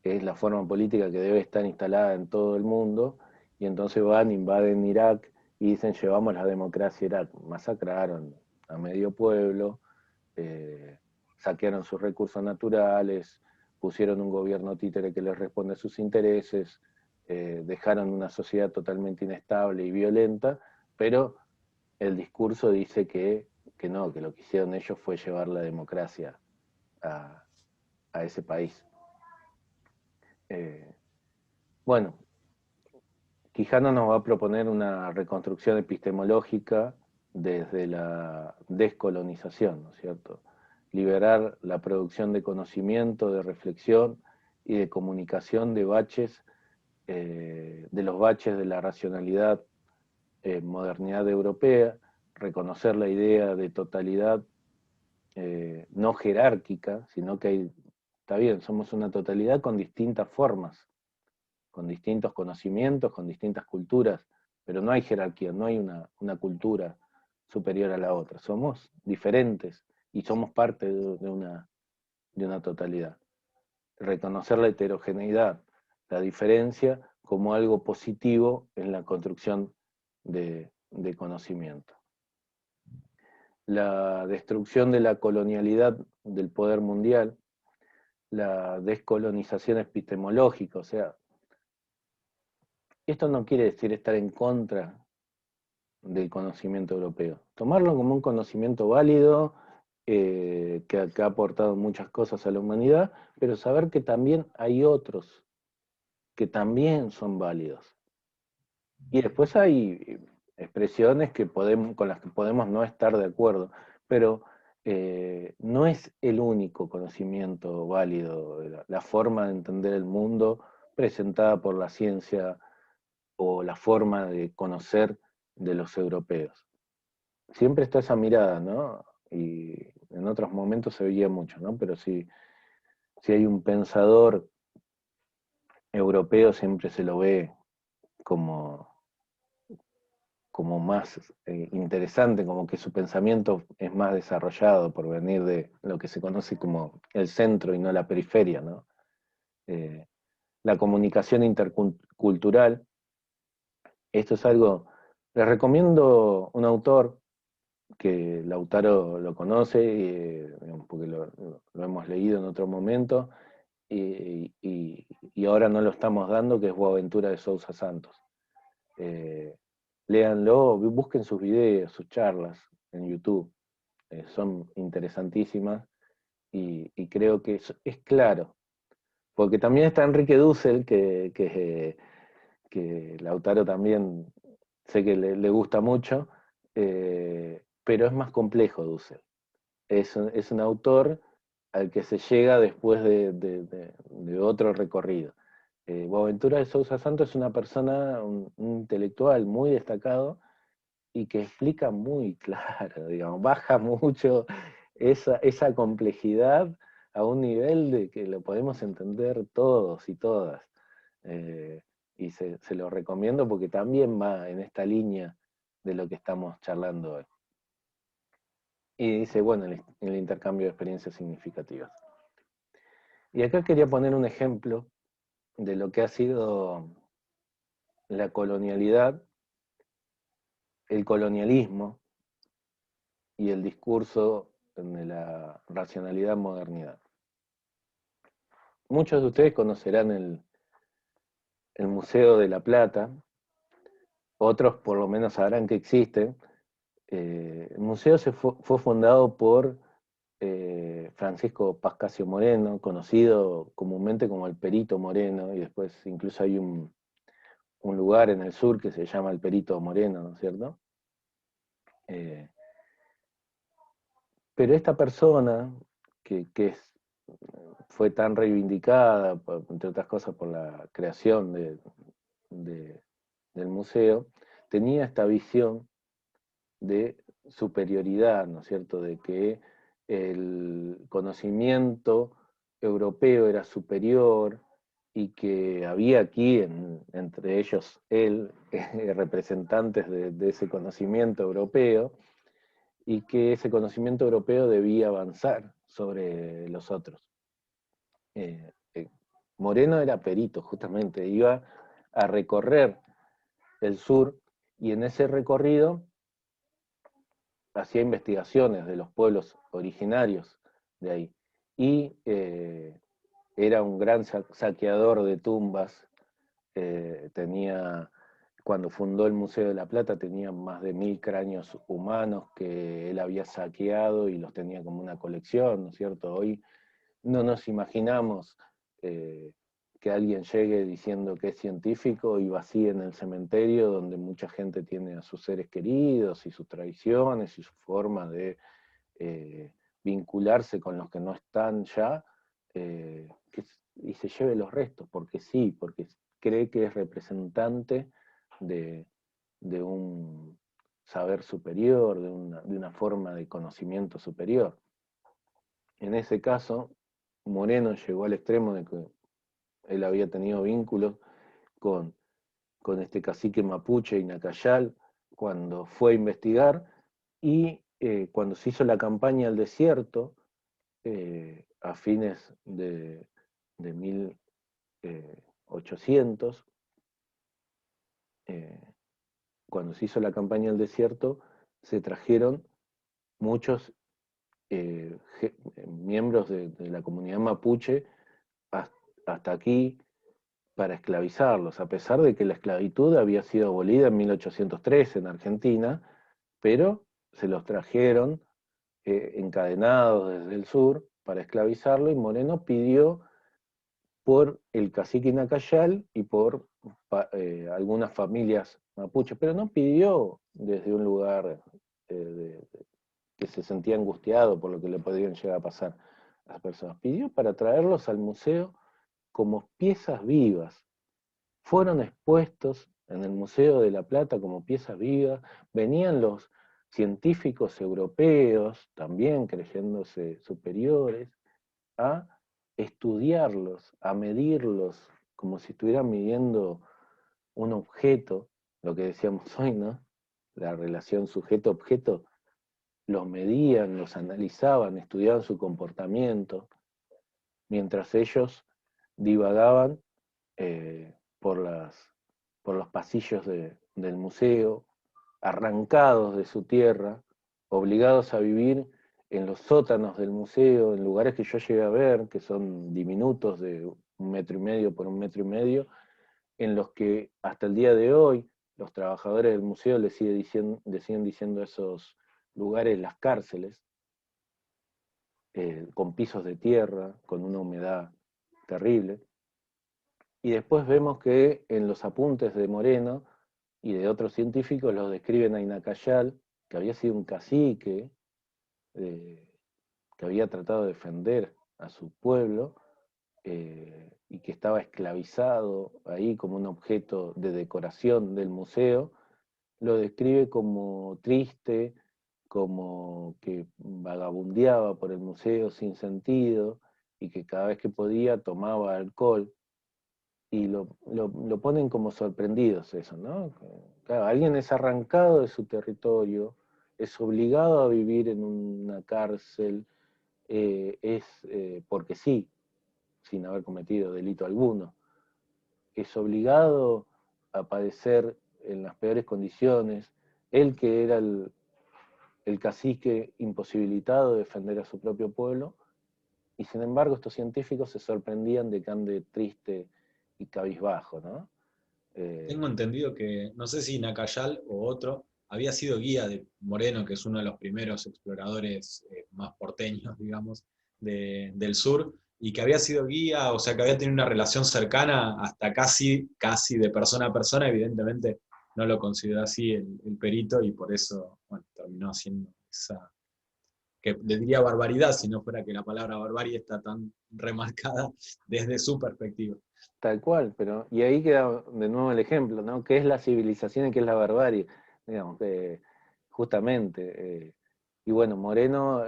es la forma política que debe estar instalada en todo el mundo, y entonces van, invaden Irak y dicen llevamos la democracia a Irak. Masacraron a medio pueblo, saquearon sus recursos naturales, pusieron un gobierno títere que les responde a sus intereses, dejaron una sociedad totalmente inestable y violenta, pero el discurso dice que no, que lo que hicieron ellos fue llevar la democracia a, a ese país. Bueno, Quijano nos va a proponer una reconstrucción epistemológica desde la descolonización, ¿no es cierto? Liberar la producción de conocimiento, de reflexión y de comunicación de baches, de los baches de la racionalidad, modernidad europea, reconocer la idea de totalidad no jerárquica, sino que está bien, somos una totalidad con distintas formas, con distintos conocimientos, con distintas culturas, pero no hay jerarquía, no hay una cultura superior a la otra. Somos diferentes y somos parte de una totalidad. Reconocer la heterogeneidad, la diferencia como algo positivo en la construcción de conocimiento. La destrucción de la colonialidad del poder mundial, la descolonización epistemológica, o sea, esto no quiere decir estar en contra del conocimiento europeo. Tomarlo como un conocimiento válido, que ha aportado muchas cosas a la humanidad, pero saber que también hay otros que también son válidos. Y después hay expresiones con las que podemos no estar de acuerdo, pero no es el único conocimiento válido, la forma de entender el mundo presentada por la ciencia o la forma de conocer de los europeos. Siempre está esa mirada, ¿no? Y en otros momentos se veía mucho, ¿no? Pero si hay un pensador europeo, siempre se lo ve como, como más interesante, como que su pensamiento es más desarrollado por venir de lo que se conoce como el centro y no la periferia, ¿no? La comunicación intercultural, esto es algo, les recomiendo un autor que Lautaro lo conoce, porque lo hemos leído en otro momento, y ahora no lo estamos dando, que es Boaventura de Sousa Santos. Léanlo, busquen sus videos, sus charlas en YouTube, son interesantísimas y creo que es claro, porque también está Enrique Dussel, que Lautaro también sé que le gusta mucho, pero es más complejo Dussel. Es un autor al que se llega después de otro recorrido. Boaventura de Sousa Santos es una persona, un intelectual muy destacado y que explica muy claro, digamos, baja mucho esa complejidad a un nivel de que lo podemos entender todos y todas. Eh, y se lo recomiendo porque también va en esta línea de lo que estamos charlando hoy. Y dice, bueno, el intercambio de experiencias significativas. Y acá quería poner un ejemplo de lo que ha sido la colonialidad, el colonialismo y el discurso de la racionalidad modernidad. Muchos de ustedes conocerán el Museo de La Plata, otros por lo menos sabrán que existe. El museo fue fundado por Francisco Pascasio Moreno, conocido comúnmente como el Perito Moreno, y después incluso hay un lugar en el sur que se llama el Perito Moreno, ¿no es cierto? Pero esta persona, fue tan reivindicada, entre otras cosas, por la creación del museo, tenía esta visión de superioridad, ¿no es cierto?, de que el conocimiento europeo era superior y que había aquí, entre ellos él, representantes de ese conocimiento europeo, y que ese conocimiento europeo debía avanzar sobre los otros. Moreno era perito, justamente, iba a recorrer el sur y en ese recorrido hacía investigaciones de los pueblos originarios de ahí. Y era un gran saqueador de tumbas, cuando fundó el Museo de la Plata tenía más de 1000 cráneos humanos que él había saqueado y los tenía como una colección, ¿no es cierto? Hoy no nos imaginamos que alguien llegue diciendo que es científico y vacíe en el cementerio donde mucha gente tiene a sus seres queridos y sus tradiciones y su forma de vincularse con los que no están ya, y se lleve los restos, porque sí, porque cree que es representante de, de un saber superior, de una forma de conocimiento superior. En ese caso, Moreno llegó al extremo de que él había tenido vínculos con, con este cacique mapuche Inacayal cuando fue a investigar y cuando se hizo la campaña al desierto, a fines de 1800, cuando se hizo la campaña al desierto, se trajeron muchos miembros de la comunidad mapuche hasta aquí para esclavizarlos, a pesar de que la esclavitud había sido abolida en 1813 en Argentina, pero se los trajeron encadenados desde el sur para esclavizarlo y Moreno pidió por el cacique Nacayal y por algunas familias mapuches, pero no pidió desde un lugar que se sentía angustiado por lo que le podían llegar a pasar a las personas, pidió para traerlos al museo como piezas vivas. Fueron expuestos en el Museo de La Plata como piezas vivas, venían los científicos europeos, también creyéndose superiores, a estudiarlos, a medirlos, como si estuvieran midiendo un objeto, lo que decíamos hoy, ¿no? La relación sujeto-objeto, los medían, los analizaban, estudiaban su comportamiento, mientras ellos divagaban por, por los pasillos del museo, arrancados de su tierra, obligados a vivir en los sótanos del museo, en lugares que yo llegué a ver, que son diminutos de 1,5 metros por 1,5 metros, en los que hasta el día de hoy los trabajadores del museo le siguen diciendo a esos lugares las cárceles, con pisos de tierra, con una humedad terrible. Y después vemos que en los apuntes de Moreno y de otros científicos los describen a Inacayal, que había sido un cacique, eh, que había tratado de defender a su pueblo, y que estaba esclavizado ahí como un objeto de decoración del museo, lo describe como triste, como que vagabundeaba por el museo sin sentido y que cada vez que podía tomaba alcohol y lo ponen como sorprendidos eso, ¿no? Claro, alguien es arrancado de su territorio, es obligado a vivir en una cárcel, porque sí, sin haber cometido delito alguno, es obligado a padecer en las peores condiciones, él que era el cacique imposibilitado de defender a su propio pueblo, y sin embargo estos científicos se sorprendían de que ande triste y cabizbajo, ¿no? Tengo entendido que, no sé si Nacayal o otro, había sido guía de Moreno, que es uno de los primeros exploradores más porteños, digamos, del sur, y que había sido guía, o sea, que había tenido una relación cercana hasta casi de persona a persona, evidentemente no lo consideró así el perito, y por eso, bueno, terminó haciendo esa, que le diría barbaridad si no fuera que la palabra barbarie está tan remarcada desde su perspectiva. Tal cual, pero y ahí queda de nuevo el ejemplo, ¿no? ¿Qué es la civilización y qué es la barbarie? Digamos, justamente. Y bueno, Moreno,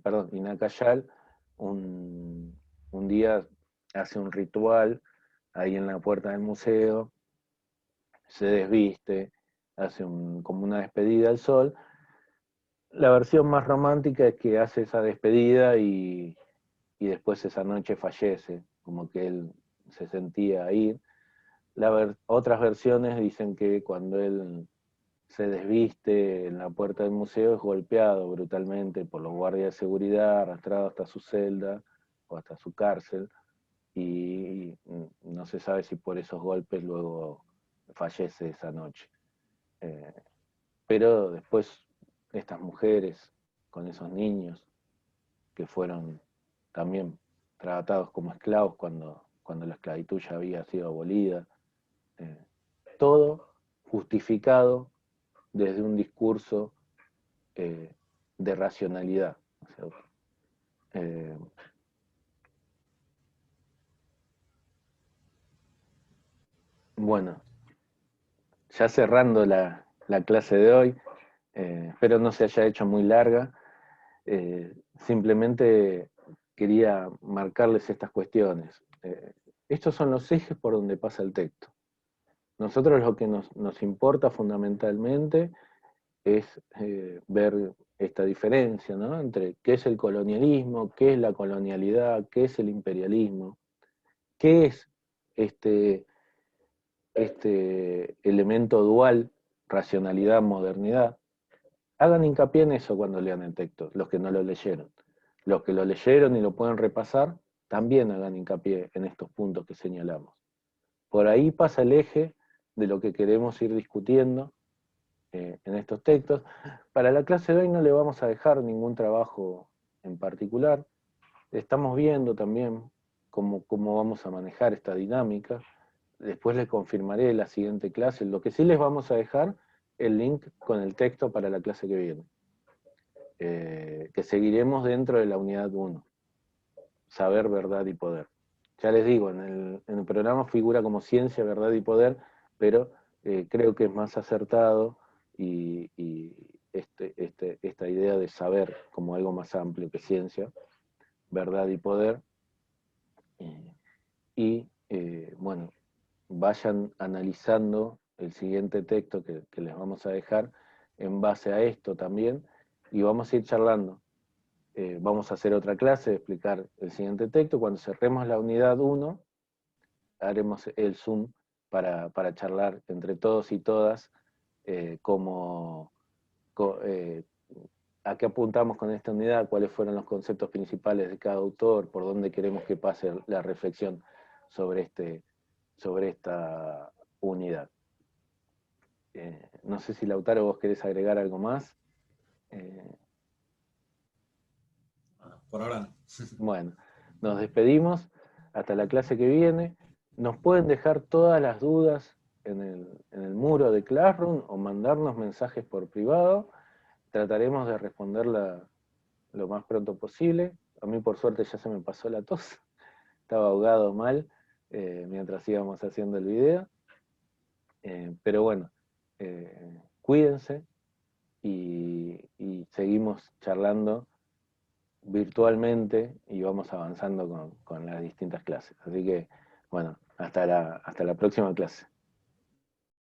perdón, Inacayal, un, un día hace un ritual ahí en la puerta del museo, se desviste, hace como una despedida al sol. La versión más romántica es que hace esa despedida y después esa noche fallece, como que él se sentía ir. Otras versiones dicen que cuando él se desviste en la puerta del museo es golpeado brutalmente por los guardias de seguridad, arrastrado hasta su celda o hasta su cárcel, y no se sabe si por esos golpes luego fallece esa noche. Eh, pero después estas mujeres con esos niños que fueron también tratados como esclavos cuando la esclavitud ya había sido abolida. Todo justificado desde un discurso de racionalidad. O sea, bueno, ya cerrando la clase de hoy, espero no se haya hecho muy larga, simplemente quería marcarles estas cuestiones. Estos son los ejes por donde pasa el texto. Nosotros lo que nos importa fundamentalmente es ver esta diferencia, ¿no?, entre qué es el colonialismo, qué es la colonialidad, qué es el imperialismo, qué es este elemento dual, racionalidad, modernidad. Hagan hincapié en eso cuando lean el texto, los que no lo leyeron. Los que lo leyeron y lo pueden repasar, también hagan hincapié en estos puntos que señalamos. Por ahí pasa el eje de lo que queremos ir discutiendo en estos textos. Para la clase de hoy no le vamos a dejar ningún trabajo en particular. Estamos viendo también cómo vamos a manejar esta dinámica. Después les confirmaré la siguiente clase. Lo que sí les vamos a dejar el link con el texto para la clase que viene, que seguiremos dentro de la unidad 1, saber, verdad y poder. Ya les digo, en el programa figura como ciencia, verdad y poder, pero creo que es más acertado y esta idea de saber como algo más amplio que ciencia, verdad y poder, bueno, vayan analizando el siguiente texto que les vamos a dejar en base a esto también, y vamos a ir charlando. Vamos a hacer otra clase de explicar el siguiente texto. Cuando cerremos la unidad 1, haremos el Zoom para charlar entre todos y todas a qué apuntamos con esta unidad, cuáles fueron los conceptos principales de cada autor, por dónde queremos que pase la reflexión sobre esta unidad. No sé si, Lautaro, vos querés agregar algo más. Por ahora no. Bueno, nos despedimos, hasta la clase que viene. Nos pueden dejar todas las dudas en el muro de Classroom o mandarnos mensajes por privado. Trataremos de responderla lo más pronto posible. A mí por suerte ya se me pasó la tos, estaba ahogado mal mientras íbamos haciendo el video. Pero bueno, cuídense y seguimos charlando virtualmente y vamos avanzando con las distintas clases. Así que, bueno, hasta la próxima clase.